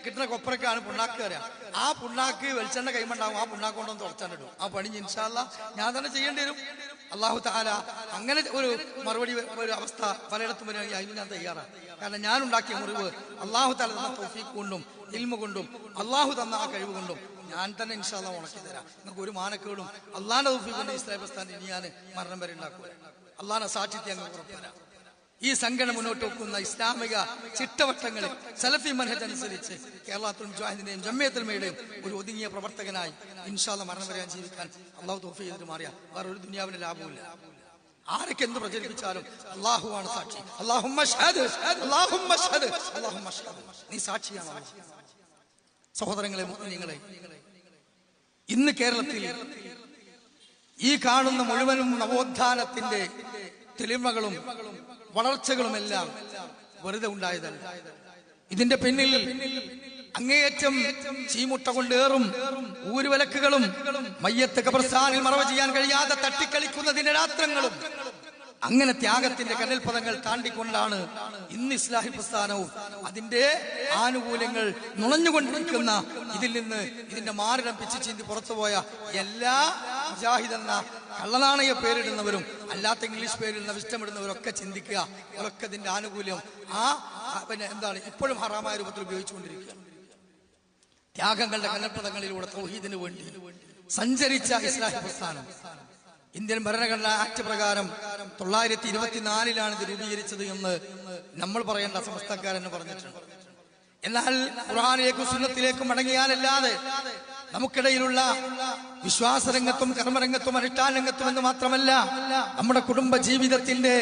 കിട്ടുന്ന കൊപ്പറക്കാണ് പുണ്ണാക്ക് പറയാം. ആ പുണ്ണാക്ക് വെളിച്ചെണ്ണ കൈമണ്ടാവും, ആ പുണ്ണാക്ക് കൊണ്ടൊന്ന് തുറച്ചിടും. ആ പണി ഇൻഷാ അല്ലാഹ് ഞാൻ തന്നെ ചെയ്യേണ്ടി വരും. അല്ലാഹു തആല അങ്ങനെ ഒരു മറുപടി ഒരു അവസ്ഥ പലയിടത്തും വരികയാണെങ്കിൽ അതിന് ഞാൻ തയ്യാറാണ്. കാരണം ഞാൻ ഉണ്ടാക്കിയ മുറിവ് അല്ലാഹു തആല തന്ന തൗഫീഖ് കൊണ്ടും ഇൽമ കൊണ്ടും അല്ലാഹു തന്ന ആ കഴിവ് കൊണ്ടും ഞാൻ തന്നെ ഇൻഷാ അല്ലാഹ് ഉണക്കി തരാം. നിങ്ങൾക്ക് ഒരു മാനക്കേടും അല്ലാഹുവിന്റെ തൗഫീഖ് കൊണ്ട് ഇസ്ലാം പ്രസ്ഥാനം ഇനി ഞാൻ മരണം വരെ ഉണ്ടാക്കുക. അല്ലാഹുവിന്റെ സാക്ഷ്യത്തെ അങ്ങ് ഉറപ്പുതരാം. ഈ സംഘടന മുന്നോട്ട് വെക്കുന്ന ഇസ്ലാമിക ചിട്ടവട്ടങ്ങളിൽ സലഫി മനഹജ് അനുസരിച്ച് കേരളത്തുൽ മുജാഹിദിന്റെയും ജമിയത്തുൽ ഉലമയുടെയും ഒരു ഒതുങ്ങിയ പ്രവർത്തകനായി ഇൻഷാ അല്ലാഹ് മരണം വരെ ജീവിക്കാൻ അല്ലാഹു തൗഫീഖ് ചെയ്തിട്ട് മാറിയ വേറെ ഒരു ദുനിയാവിന്റെ ലാഭമില്ല. ആരൊക്കെ എന്ത് പ്രചരിപ്പിച്ചാലും അല്ലാഹുവാണ് സാക്ഷി. അല്ലാഹുമ്മ ഷ്ഹദ്, അല്ലാഹുമ്മ ഷ്ഹദ്, അല്ലാഹുമ്മ ഷ്ഹദ്. നീ സാക്ഷിയാണ്. സഹോദരങ്ങളെ, മുഅ്മിനീങ്ങളെ, ഇന്ന് കേരളത്തിൽ ഈ കാണുന്ന മുഴുവനും നവോത്ഥാനത്തിന്റെ തെളിമകളും വളർച്ചകളുമെല്ലാം വെറുതെ ഉണ്ടായതല്ല. ഇതിന്റെ പിന്നിൽ അങ്ങേയറ്റം ചീമുട്ട കൊണ്ടേറും ഊരുവിലക്കുകളും മയ്യത്ത് ഖബർസ്ഥാനിൽ മറവ് ചെയ്യാൻ കഴിയാതെ തട്ടിക്കളിക്കുന്ന ദിനരാത്രങ്ങളും അങ്ങനെ ത്യാഗത്തിന്റെ കടൽപദങ്ങൾ താണ്ടിക്കൊണ്ടാണ് ഇന്ന് ഇസ്ലാഹി പ്രസ്ഥാനവും അതിന്റെ ആനുകൂല്യങ്ങൾ നുണഞ്ഞുകൊണ്ടിരിക്കുന്ന ഇതിൽ നിന്ന് ഇതിന്റെ മാറിടം പിച്ചു ചീന്തി പുറത്തുപോയ എല്ലാ മുജാഹിദ് എന്ന കള്ളനാണയ പേരിടുന്നവരും അല്ലാത്ത ഇംഗ്ലീഷ് പേരിടുന്ന ഇഷ്ടമിടുന്നവരൊക്കെ ചിന്തിക്കുക. അവരൊക്കെ ഇതിന്റെ ആനുകൂല്യം പിന്നെ എന്താണ് ഇപ്പോഴും ഹറാമായ രൂപത്തിൽ ഉപയോഗിച്ചുകൊണ്ടിരിക്കുക. ത്യാഗങ്ങളുടെ കടൽപദങ്ങളിലൂടെ തൗഹീദിന് വേണ്ടി സഞ്ചരിച്ച ഇസ്ലാഹി പ്രസ്ഥാനം ഇന്ത്യൻ ഭരണഘടനാ ആക്ട് പ്രകാരം 924 ഇത് രൂപീകരിച്ചത് എന്ന് നമ്മൾ പറയേണ്ട സമസ്തക്കാരെന്ന് പറഞ്ഞിട്ടുണ്ട്. എന്നാൽ ഖുർആനിലേക്കും സുന്നത്തിലേക്കും മടങ്ങിയാലല്ലാതെ നമുക്കിടയിലുള്ള വിശ്വാസരംഗത്തും കർമ്മരംഗത്തും അനുഷ്ഠാനരംഗത്തും എന്ന് മാത്രമല്ല നമ്മുടെ കുടുംബ ജീവിതത്തിന്റെ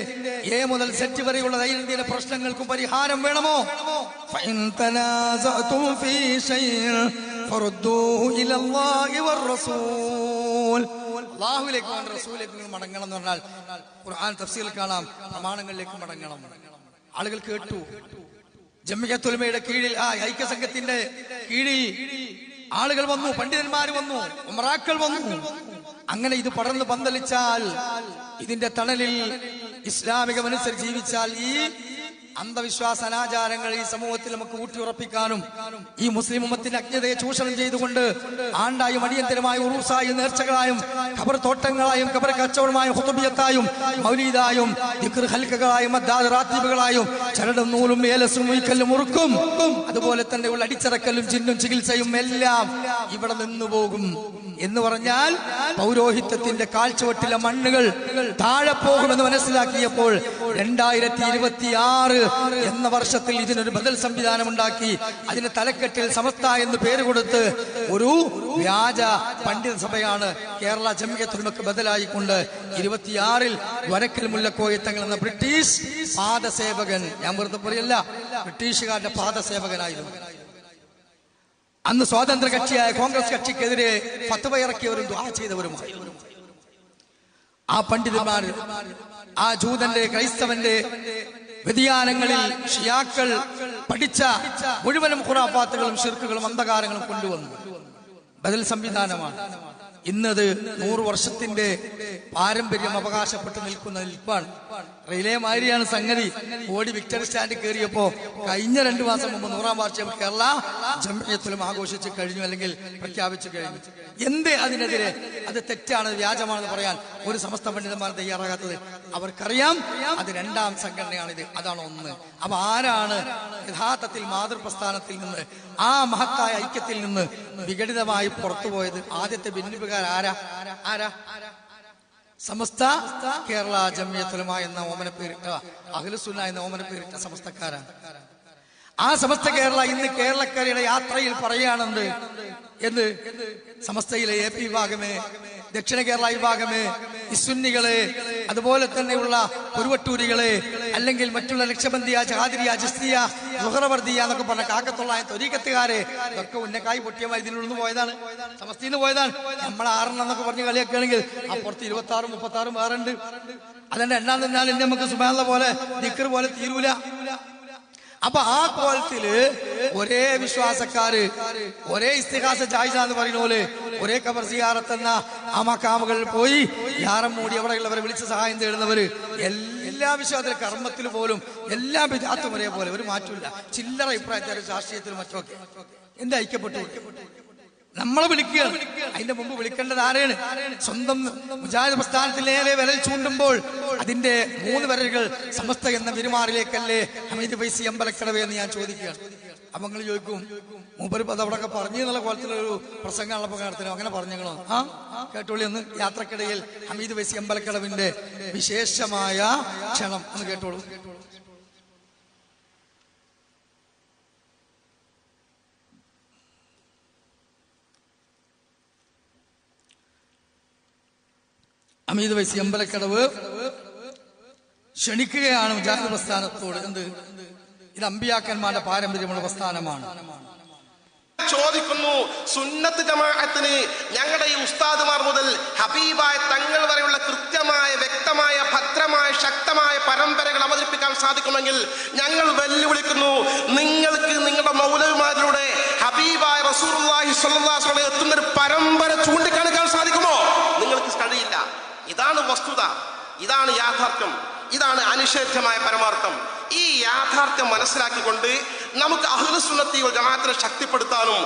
എ മുതൽ സെറ്റ് വരെയുള്ള ദൈനംദിന പ്രശ്നങ്ങൾക്ക് പരിഹാരം വേണമോ? അല്ലാഹുവിലേക്ക് റസൂലിലേക്ക് മടങ്ങണം എന്ന് പറഞ്ഞാൽ ഖുർആൻ തഫ്സീറിൽ കാണാം, പ്രമാണങ്ങളിലേക്ക് മടങ്ങണം. ആളുകൾ കേട്ടു, ജംഇയ്യത്തുൽ ഉലമയുടെ കീഴിൽ, ആ ഐക്യസംഘത്തിന്റെ കീഴിൽ ആളുകൾ വന്നു, പണ്ഡിതന്മാര് വന്നു, ഉമറാക്കൾ വന്നു. അങ്ങനെ ഇത് പടർന്ന് പന്തലിച്ചാൽ, ഇതിന്റെ തണലിൽ ഇസ്ലാമികമനുസരിച്ച് ജീവിച്ചാൽ ഈ അന്ധവിശ്വാസ അനാചാരങ്ങൾ ഈ സമൂഹത്തിൽ നമുക്ക് ഊട്ടിയുറപ്പിക്കാനും ഈ മുസ്ലിം ഉമ്മത്തിന്റെ അജ്ഞതയെ ചൂഷണം ചെയ്തുകൊണ്ട് ആണ്ടായും അടിയന്തരമായും ഉറൂസായും നേർച്ചകളായും ഖബർ തോട്ടങ്ങളായും ഖബർ കച്ചവടമായും ഖുതുബിയത്തായും മൗലീദായും ദിക്ർ ഹൽക്കകളായും റാത്തീബുകളായും ചരടും നൂലും ഏലസും ഉയ്ക്കല്ലും മുറുക്കും അതുപോലെ തന്നെയുള്ള അടിച്ചറക്കല്ലും ചിന്നും ചികിത്സയും എല്ലാം ഇവിടെ നിന്നുപോകും എന്ന് പറഞ്ഞാൽ പൗരോഹിത്യത്തിന്റെ കാൽച്ചുവട്ടിലെ മണ്ണുകൾ താഴെ പോകുമെന്ന് മനസ്സിലാക്കിയപ്പോൾ 2026 എന്ന വർഷത്തിൽ ഇതിനൊരു ബദൽ സംവിധാനം ഉണ്ടാക്കി. അതിന് തലക്കെട്ടിൽ സമസ്ത എന്ന് പേര് കൊടുത്ത് ഒരു വ്യാജ പണ്ഡിത സഭയാണ് കേരള ജംഇയ്യത്തുൽ ഉലമക്ക് ബദലായിക്കൊണ്ട് 26 വരക്കൽ മുല്ലക്കോയ തങ്ങൾ എന്ന ബ്രിട്ടീഷ് പാദസേവകൻ, ഞാൻ വെറുതെ പറയല്ല, ബ്രിട്ടീഷുകാരുടെ പാദസേവകനായിരുന്നു. അന്ന് സ്വാതന്ത്ര്യ കക്ഷിയായ കോൺഗ്രസ് കക്ഷിക്കെതിരെ ഫത്വ ഇറക്കിയവരും ദുആ ചെയ്തവരുമായി. ആ പണ്ഡിതന്മാർ ആ ജൂതന്റെ ക്രൈസ്തവന്റെ വ്യതിയാനങ്ങളിൽ ഷിയാക്കൾ പഠിച്ച മുഴുവനും ഖുറാഫാത്തുകളും ശിർക്കുകളും അന്ധകാരങ്ങളും കൊണ്ടുവന്നു. ബദൽ സംവിധാനമാണ്. ഇന്നത് 100 വർഷത്തിന്റെ പാരമ്പര്യം അവകാശപ്പെട്ട് നിൽക്കുന്ന നിൽപ്പാണ്. റിലേ മാതിരിയാണ് സംഗതി. ഓടി വിക്ടറി സ്റ്റാൻഡിൽ കയറിയപ്പോ കഴിഞ്ഞ 2 മാസം മുമ്പ് 100ാം വാർഷികം കേരള ജംഇയ്യത്തുൽ ഉലമ ആഘോഷിച്ച് കഴിഞ്ഞു, അല്ലെങ്കിൽ പ്രഖ്യാപിച്ചു കഴിഞ്ഞു. എന്തേ അതിനെതിരെ? അത് തെറ്റാണ്, വ്യാജമാണെന്ന് പറയാൻ ഒരു സമസ്ത പണ്ഡിതന്മാർ തയ്യാറാകാത്തത്? അവർക്കറിയാം അത് 2ാം സംഘടനയാണിത്, അതാണ് ഒന്ന്. അപ്പൊ ആരാണ് യഥാർത്ഥത്തിൽ മാതൃപ്രസ്ഥാനത്തിൽ നിന്ന്, ആ മഹത്തായ ഐക്യത്തിൽ നിന്ന് വിഘടിതമായി പുറത്തുപോയത്? ആദ്യത്തെ ഭിന്നിപ്പുകാർ ആരാ? സമസ്ത കേരള ജംഇയ്യത്തുൽ ഉലമ എന്ന ഓമന പേരിട്ട, അഹ്ലുസ് സുന്ന എന്ന ഓമന പേരിട്ട സമസ്തക്കാരാണ്. ആ സമസ്ത കേരള ഇന്ന് കേരളക്കരയുടെ യാത്രയിൽ പറയുകയാണെന്ന് എന്ന് സമസ്തയിലെ AP വിഭാഗമേ, ദക്ഷിണ കേരള വിഭാഗമേ, ഇസുന്നികളെ, അതുപോലെ തന്നെയുള്ള കുരുവട്ടൂരികളെ, അല്ലെങ്കിൽ മറ്റുള്ള ലക്ഷബന്ദിയ, ചാദിരിയ, ചിസ്തിയ, സുഹറവർദിയ എന്നൊക്കെ പറഞ്ഞ കാക്കത്തുള്ള തൊരീക്കത്തുകാരെ, ഇതൊക്കെ ഉന്നക്കായി പൊട്ടിയമായി ഇതിനുള്ളിൽ പോയതാണ്, സമസ്തയിൽ നിന്ന് പോയതാണ്. നമ്മൾ 6 എന്നൊക്കെ പറഞ്ഞ് കളിയൊക്കെയാണെങ്കിൽ അപ്പുറത്ത് 26, 36 വേറുണ്ട്. അതെന്നെ എണ്ണാൻ നിന്നാൽ ഇനി നമുക്ക് സുബ്ഹാനല്ലാഹ് പോലെ ദിക്ർ പോലെ തീരൂല. അപ്പൊ ആ കോലത്തില് ഒരേ വിശ്വാസക്കാര്, ഒരേ ഇസ്തിഹാസ ജായിസ എന്ന് പറയുന്ന പോലെ ഒരേ ഖബർ സിയാറത്ത് എന്ന ആ മഖാമുകളിൽ പോയി യാറം മൂടി അവിടെയുള്ളവരെ വിളിച്ച് സഹായം തേടുന്നവര്, എല്ലാ വിശ്വാസത്തിലും കർമ്മത്തിൽ പോലും എല്ലാ ബിദ്അത്തും ഒരേപോലെ, ഒരു മാറ്റമില്ല. ചില്ലറ അഭിപ്രായത്തിലും രാഷ്ട്രീയത്തിലും മറ്റൊക്കെ എന്താ ഐക്യപ്പെട്ടു? നമ്മളെ വിളിക്കുകയാണ്. അതിന്റെ മുമ്പ് വിളിക്കേണ്ടത് ആരെയാണ്? സ്വന്തം മുജാഹിദ് പ്രസ്ഥാനത്തിൽ നേരെ വിരൽ ചൂണ്ടുമ്പോൾ അതിന്റെ 3 വിരലുകൾ സമസ്ത എന്ന പെരുമാറിലേക്കല്ലേ ഹമീദ് ഫൈസി അമ്പലക്കടവേ എന്ന് ഞാൻ ചോദിക്കുകയാണ്. അപ്പൊ നിങ്ങൾ ചോദിക്കും, മൂപ്പര് അതവിടെയൊക്കെ പറഞ്ഞു എന്നുള്ള കോലത്തിലൊരു പ്രസംഗമുള്ളപ്പോ നടത്തണം, അങ്ങനെ പറഞ്ഞോ? കേട്ടോളി ഒന്ന്. യാത്രക്കിടയിൽ ഹമീദ് ഫൈസി അമ്പലക്കടവിന്റെ വിശേഷമായ ക്ഷണം ഒന്ന് കേട്ടോളൂ. ഹമീദ് ഫൈസി അമ്പലക്കടവ് ക്ഷണിക്കുകയാണ് മുജാഹിദ് പ്രസ്ഥാനത്തോട്. എന്ത്? ഇത് അമ്പിയാക്കന്മാരുടെ പാരമ്പര്യമുള്ള പ്രസ്ഥാനമാണ്. ചോദിക്കുന്നു, സുന്നത്ത് ജമാഅത്തിന് ഞങ്ങളുടെ ഈ ഉസ്താദുമാർ മുതൽ ഹബീബായ തങ്ങൾ വരെയുള്ള കൃത്യമായ, വ്യക്തമായ, ഭദ്രമായ, ശക്തമായ പരമ്പരകൾ അവതരിപ്പിക്കാൻ സാധിക്കുമെങ്കിൽ ഞങ്ങൾ വെല്ലുവിളിക്കുന്നു, നിങ്ങൾക്ക് നിങ്ങളുടെ മൗലവിമാരിലൂടെ ഹബീബായ റസൂലുള്ളാഹി സ്വല്ലല്ലാഹു അലൈഹി വസല്ലം എത്തുന്ന ഒരു പരമ്പര ചൂണ്ടിക്കാണിക്കാൻ സാധിക്കുമോ? നിങ്ങൾക്ക് കഴിയില്ല. ഇതാണ് വസ്തുത, ഇതാണ് യാഥാർത്ഥ്യം, ഇതാണ് അനിഷേധ്യമായ പരമാർത്ഥം. ഈ യാഥാർത്ഥ്യം മനസ്സിലാക്കിക്കൊണ്ട് നമുക്ക് അഹ്ലുസ് സുന്നത്തി വൽ ജമാഅത്തിനെ ശക്തിപ്പെടുത്താനും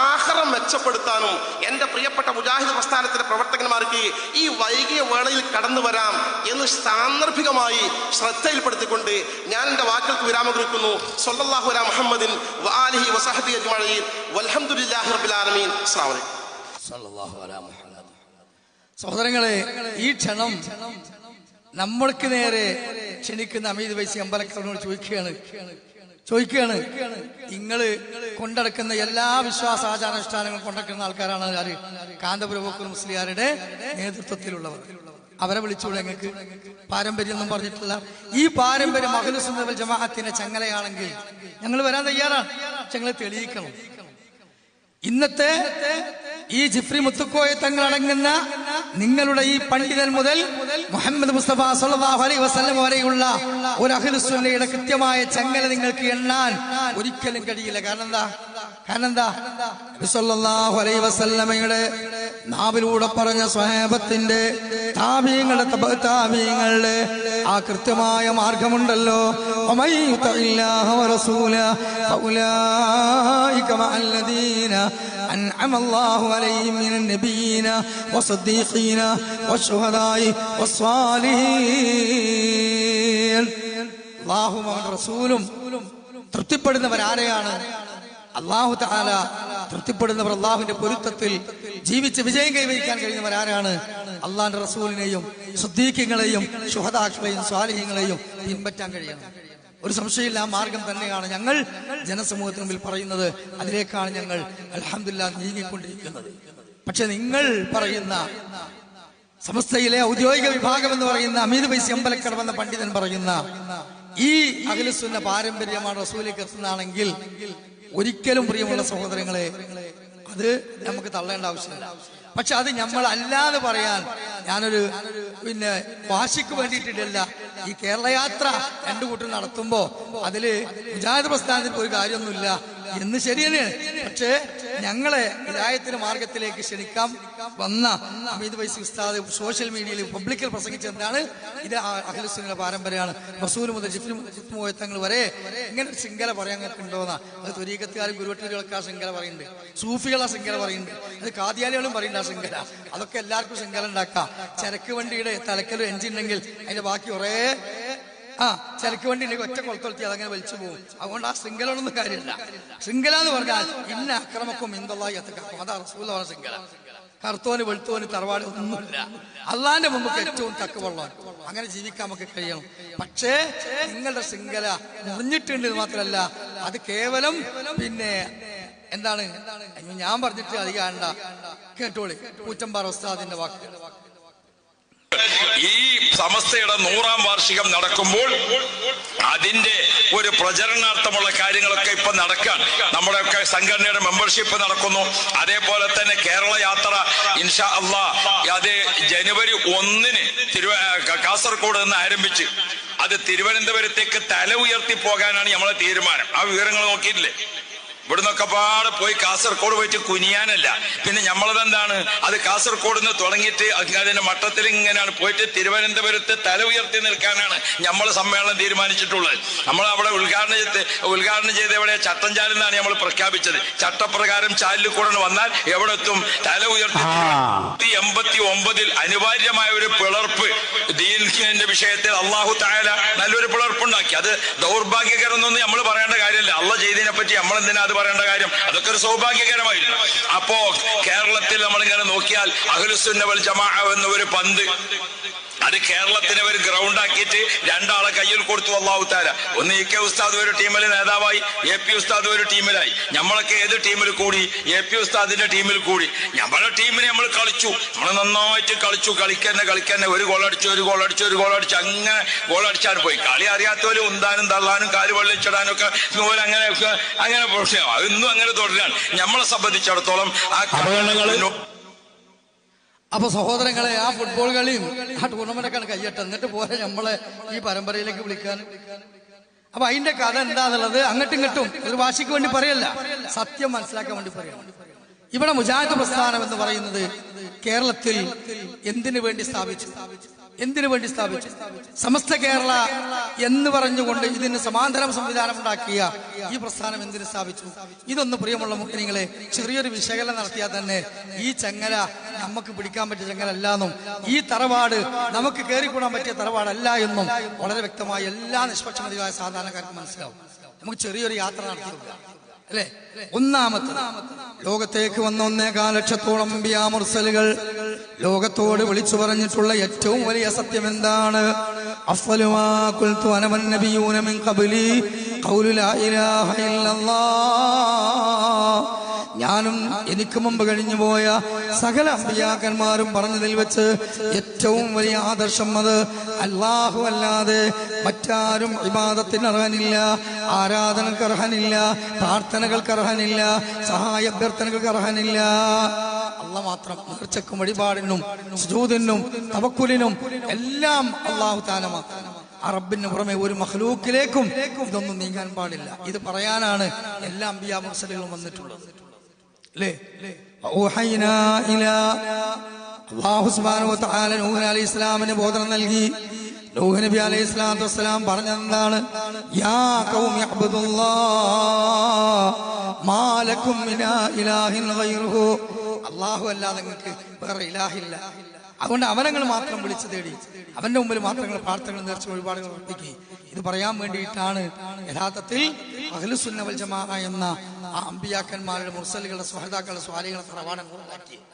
ആഖിറം മെച്ചപ്പെടുത്താനും എൻ്റെ പ്രിയപ്പെട്ട മുജാഹിദ് പ്രസ്ഥാനത്തിലെ പ്രവർത്തകന്മാർക്ക് ഈ വൈകിയ വേളയിൽ കടന്നു വരാം എന്ന് സാന്ദർഭികമായി ശ്രദ്ധയിൽപ്പെടുത്തിക്കൊണ്ട് ഞാൻ എൻ്റെ വാക്കുകൾക്ക് വിരാമം കുറിക്കുന്നു. സ്വല്ലല്ലാഹു അലാ മുഹമ്മദിൻ വആലിഹി വസഹബിഹി അജ്മഈൻ വൽഹംദുലില്ലാഹി റബ്ബിൽ ആലമീൻ. അസ്സലാമു അലൈക്കും. സ്വല്ലല്ലാഹു അലാ മുഹമ്മദ്. സഹോദരങ്ങളെ, ഈ ക്ഷണം നമ്മൾക്ക് നേരെ ക്ഷണിക്കുന്ന ഹമീദ് ഫൈസി അമ്പലക്കടവിനോട് ചോദിക്കുകയാണ്, ചോദിക്കുകയാണ്, നിങ്ങള് കൊണ്ടടക്കുന്ന എല്ലാ വിശ്വാസാചാരാനുഷ്ഠാനങ്ങളും കൊണ്ടടക്കുന്ന ആൾക്കാരാണ് ആര്? കാന്തപുരം ബക്കർ മുസ്ലിയാരുടെ നേതൃത്വത്തിലുള്ളവർ. അവരെ വിളിച്ചോളൂ. ഞങ്ങൾക്ക് പാരമ്പര്യം ഒന്നും പറഞ്ഞിട്ടില്ല. ഈ പാരമ്പര്യം അഹ്ലുസ് സുന്നത്ത് വൽ ജമാഅത്തിന്റെ ചങ്ങലയാണെങ്കിൽ ഞങ്ങൾ വരാൻ തയ്യാറാണ്. ഞങ്ങളെ തെളിയിക്കണം. ഇന്നത്തെ ഈ ജിഫ്രി മുത്തുക്കോയ തങ്ങൾ അടങ്ങുന്ന നിങ്ങളുടെ ഈ പണ്ഡിതൻ മുതൽ മുഹമ്മദ് മുസ്തഫ സല്ലല്ലാഹു അലൈഹി വസല്ലം വരെയുള്ള ഒരു അഹ്ലുസ് സുന്നയുടെ കൃത്യമായ ചങ്ങല നിങ്ങൾക്ക് എണ്ണാൻ ഒരിക്കലും കഴിയില്ല. കാരണം എന്താ? നബി സല്ലല്ലാഹു അലൈഹി വസല്ലമയുടെ നാവിലൂടെ പറഞ്ഞ സ്വഹാബത്തിന്റെ താബീങ്ങളുടെ താബീങ്ങളുടെ ആ കൃത്യമായ മാർഗമുണ്ടല്ലോ. വമയ്യുതഇല്ലാഹ വറസൂലഹു ഫൗലൈക മഅല്ലദീന أنعم الله عليهم من النبيين والصديقين والشهداء والصالحين. അല്ലാഹുവും അവന്റെ റസൂലും തൃപ്തിപ്പെടുന്നവർ ആരെയാണ്? അല്ലാഹു തആല തൃപ്തിപ്പെടുന്നവർ, അല്ലാഹുവിന്റെ പൊരുത്തത്തിൽ ജീവിച്ച് വിജയം കൈവരിക്കാൻ കഴിയുന്നവർ ആരാണ്? അല്ലാഹുവിന്റെ റസൂലിനെയും സിദ്ദീഖീങ്ങളെയും ശുഹദാക്കളെയും സ്വാലിഹീങ്ങളെയും പിൻപറ്റാൻ കഴിയണം. ഒരു സംശയമില്ല, ആ മാർഗം തന്നെയാണ് ഞങ്ങൾ ജനസമൂഹത്തിന് മുമ്പിൽ പറയുന്നത്. അതിലേക്കാണ് ഞങ്ങൾ അൽഹംദുലില്ലാഹ് നീങ്ങിക്കൊണ്ടിരിക്കുന്നത്. പക്ഷെ നിങ്ങൾ പറയുന്ന സമസ്തയിലെ ഔദ്യോഗിക വിഭാഗം എന്ന് പറയുന്ന അമീദ് ഫൈസി അമ്പലക്കടവ് എന്ന പണ്ഡിതൻ പറയുന്ന ഈ അഹ്ലുസ് സുന്ന പാരമ്പര്യമാണ് റസൂലിലേക്ക് എത്തുന്നതാണെങ്കിൽ ഒരിക്കലും പ്രിയമുള്ള സഹോദരങ്ങളെ അത് നമുക്ക് തള്ളേണ്ട ആവശ്യമില്ല. പക്ഷെ അത് നമ്മൾ അല്ലാതെ പറയാൻ ഞാനൊരു വാശിക്ക് വേണ്ടിയിട്ടില്ല. ഈ കേരളയാത്ര രണ്ടു കൂട്ടം നടത്തുമ്പോ അതില് മുജാഹിദ് പ്രസ്ഥാനത്തിന് ഒരു കാര്യമൊന്നുമില്ല എന്ന് ശരി തന്നെയാണ്. പക്ഷേ ഞങ്ങളെ ഹിദായത്തിന്റെ മാർഗത്തിലേക്ക് ക്ഷണിക്കാൻ വന്ന അമീദ് ഫൈസി ഉസ്താദ് സോഷ്യൽ മീഡിയയിൽ പബ്ലിക്കിൽ പ്രസംഗിച്ച എന്താണ്? ഇത് അഹ്ലുസ് സുന്നയുടെ പാരമ്പര്യമാണ്. റസൂൽ മുതൽ ജിഫ്രി മുത്തുക്കോയ വരെ ഇങ്ങനെ ഒരു ശൃംഖല പറയാൻ ഉണ്ടോന്നാ? അത് ത്വരീഖത്തുകാരും ഗുരുവട്ടൂരികളൊക്കെ ആ ശൃംഖല പറയുന്നുണ്ട്, സൂഫികൾ ആ ശൃംഖല പറയുന്നുണ്ട്, അത് ഖാദിയാനികളും പറയുന്നുണ്ട് ആ ശൃംഖല. അതൊക്കെ എല്ലാവർക്കും ശൃംഖല ഉണ്ടാക്കാം. ചരക്ക് വണ്ടിയുടെ തലക്കലും എഞ്ചിൻ ഉണ്ടെങ്കിൽ അതിന്റെ ബാക്കി കുറേ ചരക്ക് വണ്ടി ഉണ്ടെങ്കിൽ ഒറ്റ കൊളത്തൊളത്തി അതങ്ങനെ വലിച്ചു പോകും. അതുകൊണ്ട് ആ ശൃംഖലൊന്നും കാര്യമില്ല. ശൃംഖല എന്ന് പറഞ്ഞാൽ ഇന്ന അക്രമക്കും ഇന്ദല്ലാഹി അത്ഖാക്കും, അതാ റസൂലുള്ളാഹിയുടെ ശൃംഖല. കറുത്തോന് വെളുത്തോന് തറവാട് ഒന്നുമില്ല. അള്ളാന്റെ മുമ്പ് ഏറ്റവും തക്കവെള്ളം. അങ്ങനെ ജീവിക്കാൻ നമുക്ക് കഴിയണം. പക്ഷേ നിങ്ങളുടെ ശൃംഖല മുറിഞ്ഞിട്ടുണ്ട് മാത്രമല്ല, അത് കേവലം എന്താണ് ഞാൻ പറഞ്ഞിട്ട് അധികം ആണ്ട കേട്ടോളി. കൂറ്റമ്പാറ ഉസ്താദിന്റെ വാക്ക്. ഈ സമസ്തയുടെ 100ാം വാർഷികം നടക്കുമ്പോൾ അതിന്റെ ഒരു പ്രചരണാർത്ഥമുള്ള കാര്യങ്ങളൊക്കെ ഇപ്പൊ നടക്കാൻ നമ്മുടെയൊക്കെ സംഘടനയുടെ മെമ്പർഷിപ്പ് നടക്കുന്നു. അതേപോലെ തന്നെ കേരള യാത്ര ഇൻഷാ അല്ലാഹ് അത് ജനുവരി 1-ന് കാസർഗോഡ് നിന്ന് ആരംഭിച്ച് അത് തിരുവനന്തപുരത്തേക്ക് തല ഉയർത്തി പോകാനാണ് നമ്മളെ തീരുമാനം. ആ വിവരങ്ങൾ നോക്കിയിട്ടില്ലേ? ഇവിടുന്നൊക്കെ പാടെ പോയി കാസർഗോഡ് പോയിട്ട് കുനിയാനല്ല. പിന്നെ നമ്മളതെന്താണ്, അത് കാസർഗോഡ് നിന്ന് തുടങ്ങിയിട്ട് അതിന്റെ മട്ടത്തിൽ ഇങ്ങനെയാണ് പോയിട്ട് തിരുവനന്തപുരത്ത് തല ഉയർത്തി നിൽക്കാനാണ് നമ്മൾ സമ്മേളനം തീരുമാനിച്ചിട്ടുള്ളത്. നമ്മൾ അവിടെ ഉദ്ഘാടനം ചെയ്ത് എവിടെ ചട്ടഞ്ചാലെന്നാണ് നമ്മൾ പ്രഖ്യാപിച്ചത്. ചട്ടപ്രകാരം ചാലിൽ കൂടെ വന്നാൽ എവിടെ എത്തും? തല ഉയർത്തി. 89 അനിവാര്യമായ ഒരു പിളർപ്പ് ദീനിന്റെ വിഷയത്തിൽ അല്ലാഹു തആല നല്ലൊരു പിളർപ്പുണ്ടാക്കി. അത് ദൗർഭാഗ്യകരമെന്നൊന്നും നമ്മൾ പറയേണ്ട കാര്യമില്ല. അള്ളാഹ് ചെയ്തതിനെ പറ്റി നമ്മളെന്തിനാ അത് പറയേണ്ട കാര്യം? അതൊക്കെ ഒരു സൗഭാഗ്യകരമായിരുന്നു. അപ്പോ കേരളത്തിൽ നമ്മളിങ്ങനെ നോക്കിയാൽ അഹ്ലുസ് സുന്ന വൽ ജമാഅ എന്ന ഒരു പന്ത് അത് കേരളത്തിനെ ഒരു ഗ്രൗണ്ട് ആക്കിയിട്ട് 2 ആളെ കയ്യിൽ കൊടുത്തു അല്ലാഹു തആല. ഒന്ന് ഇ കെ ഉസ്താദ് ഒരു ടീമിൽ നേതാവായി, എ പി ഉസ്താദ് ഒരു ടീമിലായി. നമ്മളൊക്കെ ഏത് ടീമിൽ കൂടി? എ പി ഉസ്താദിന്റെ ടീമിൽ കൂടി. നമ്മുടെ ടീമിനെ നമ്മൾ കളിച്ചു, നമ്മൾ നന്നായിട്ട് കളിച്ചു. കളിക്കന്നെ ഒരു ഗോൾ അടിച്ചു, അങ്ങനെ ഗോൾ അടിച്ചാൽ പോയി. കളി അറിയാത്തവര് ഉന്താനും തള്ളാനും കാല് വെള്ളിച്ചിടാനും ഒക്കെ അങ്ങനെ പ്രശ്നം. അതൊന്നും അങ്ങനെ തുടരാണ്. നമ്മളെ സംബന്ധിച്ചിടത്തോളം ആ അപ്പൊ സഹോദരങ്ങളെ, ആ ഫുട്ബോൾ കളിയും ആ ടൂർണമെന്റൊക്കെയാണ് കയ്യട്ടെ. എന്നിട്ട് പോലെ നമ്മളെ ഈ പരമ്പരയിലേക്ക് വിളിക്കാൻ. അപ്പൊ അതിന്റെ കഥ എന്താന്നുള്ളത് അങ്ങോട്ടും ഇങ്ങോട്ടും ഒരു വാശിക്ക് വേണ്ടി പറയല്ല, സത്യം മനസ്സിലാക്കാൻ വേണ്ടി പറയണം. ഇവിടെ മുജാഹിദ് പ്രസ്ഥാനം എന്ന് പറയുന്നത് കേരളത്തിൽ എന്തിനു വേണ്ടി സ്ഥാപിച്ചു? സമസ്ത കേരള എന്ന് പറഞ്ഞുകൊണ്ട് ഇതിന് സമാന്തരം സംവിധാനം ഉണ്ടാക്കിയ ഈ പ്രസ്ഥാനം എന്തിനു സ്ഥാപിച്ചു? ഇതൊന്ന് പ്രിയമുള്ള മുഖ്യങ്ങളെ ചെറിയൊരു വിശകലനം നടത്തിയാൽ തന്നെ ഈ ചങ്ങല നമുക്ക് പിടിക്കാൻ പറ്റിയ ചങ്ങലല്ല എന്നും ഈ തറവാട് നമുക്ക് കയറിക്കൂടാൻ പറ്റിയ തറവാടല്ല എന്നും വളരെ വ്യക്തമായി എല്ലാ നിഷ്പക്ഷമതിയായ സാധാരണക്കാർക്കും മനസ്സിലാവും. നമുക്ക് ചെറിയൊരു യാത്ര നടത്തി അല്ലെ? ഒന്നാമത്തെ, ലോകത്തേക്ക് വന്ന 1.25 ലക്ഷത്തോളം മുർസലുകൾ ലോകത്തോട് വിളിച്ചു പറഞ്ഞിട്ടുള്ള ഏറ്റവും വലിയ സത്യം എന്താണ്? അഫ്ളു മാ ഖുൽതു അന വന്നബിയൂന മിൻ ഖബ്ലി ഖൗലു ലാ ഇലാഹ ഇല്ലല്ലാഹ്. ഞാനും എനിക്ക് മുമ്പ് കഴിഞ്ഞു പോയ സകല അമ്പിയാക്കന്മാരും പറഞ്ഞതിൽ വെച്ച് ഏറ്റവും വലിയ ആദർശം അത് അല്ലാഹു അല്ലാതെ മറ്റാരും ഇബാദത്തിന് അർഹനില്ല, ആരാധനക്ക് അർഹനില്ല, പ്രാർത്ഥനകൾക്ക് അർഹനില്ല, സഹായ അഭ്യർത്ഥനകൾക്ക് അർഹനില്ല. അല്ലാഹ് മാത്രം. നേർച്ചക്കും വഴിപാടിനും സുജൂദിനും തവക്കുലിനും എല്ലാം അല്ലാഹു തആല മാത്രം. ആ റബ്ബിന് പുറമെ ഒരു മഖ്ലൂക്കിലേക്കും ഇതൊന്നും നീങ്ങാൻ പാടില്ല. ഇത് പറയാനാണ് എല്ലാ അമ്പിയാ മുർസലുകളും വന്നിട്ടുള്ളത്. അല്ലാഹു സുബ്ഹാനഹു വ തആല നൂഹ് അലൈഹി ഇസ്ലാമിന് ബോധനം നൽകി. നൂഹ് നബി അലൈഹി സ്വലാത്തു വസ്സലാം പറഞ്ഞെന്താണ്? യാ ഖൗമി അബ്ദുല്ലാഹ് മാ ലക്കും മിൻ ഇലാഹിൻ ഗൈറുഹു. അല്ലാഹു അല്ലാതെ നിങ്ങൾക്ക് വേറെ ഇലാഹില്ല. അതുകൊണ്ട് അവനങ്ങൾ മാത്രം വിളിച്ചു തേടി അവന്റെ മുമ്പിൽ മാത്രങ്ങൾ പ്രാർത്ഥനകൾ നേർച്ച വഴിപാടുകൾ വർദ്ധിക്കുക. ഇത് പറയാൻ വേണ്ടിയിട്ടാണ് യഥാർത്ഥത്തിൽ അഹ്ലുസുന്ന വൽ ജമാഅ എന്ന ആ അമ്പിയാക്കന്മാരുടെ മുർസലുകളുടെ സ്വഹദാക്കളുടെ സ്വാലികളുടെ തറവാടങ്ങൾ ഉണ്ടാക്കിയത്.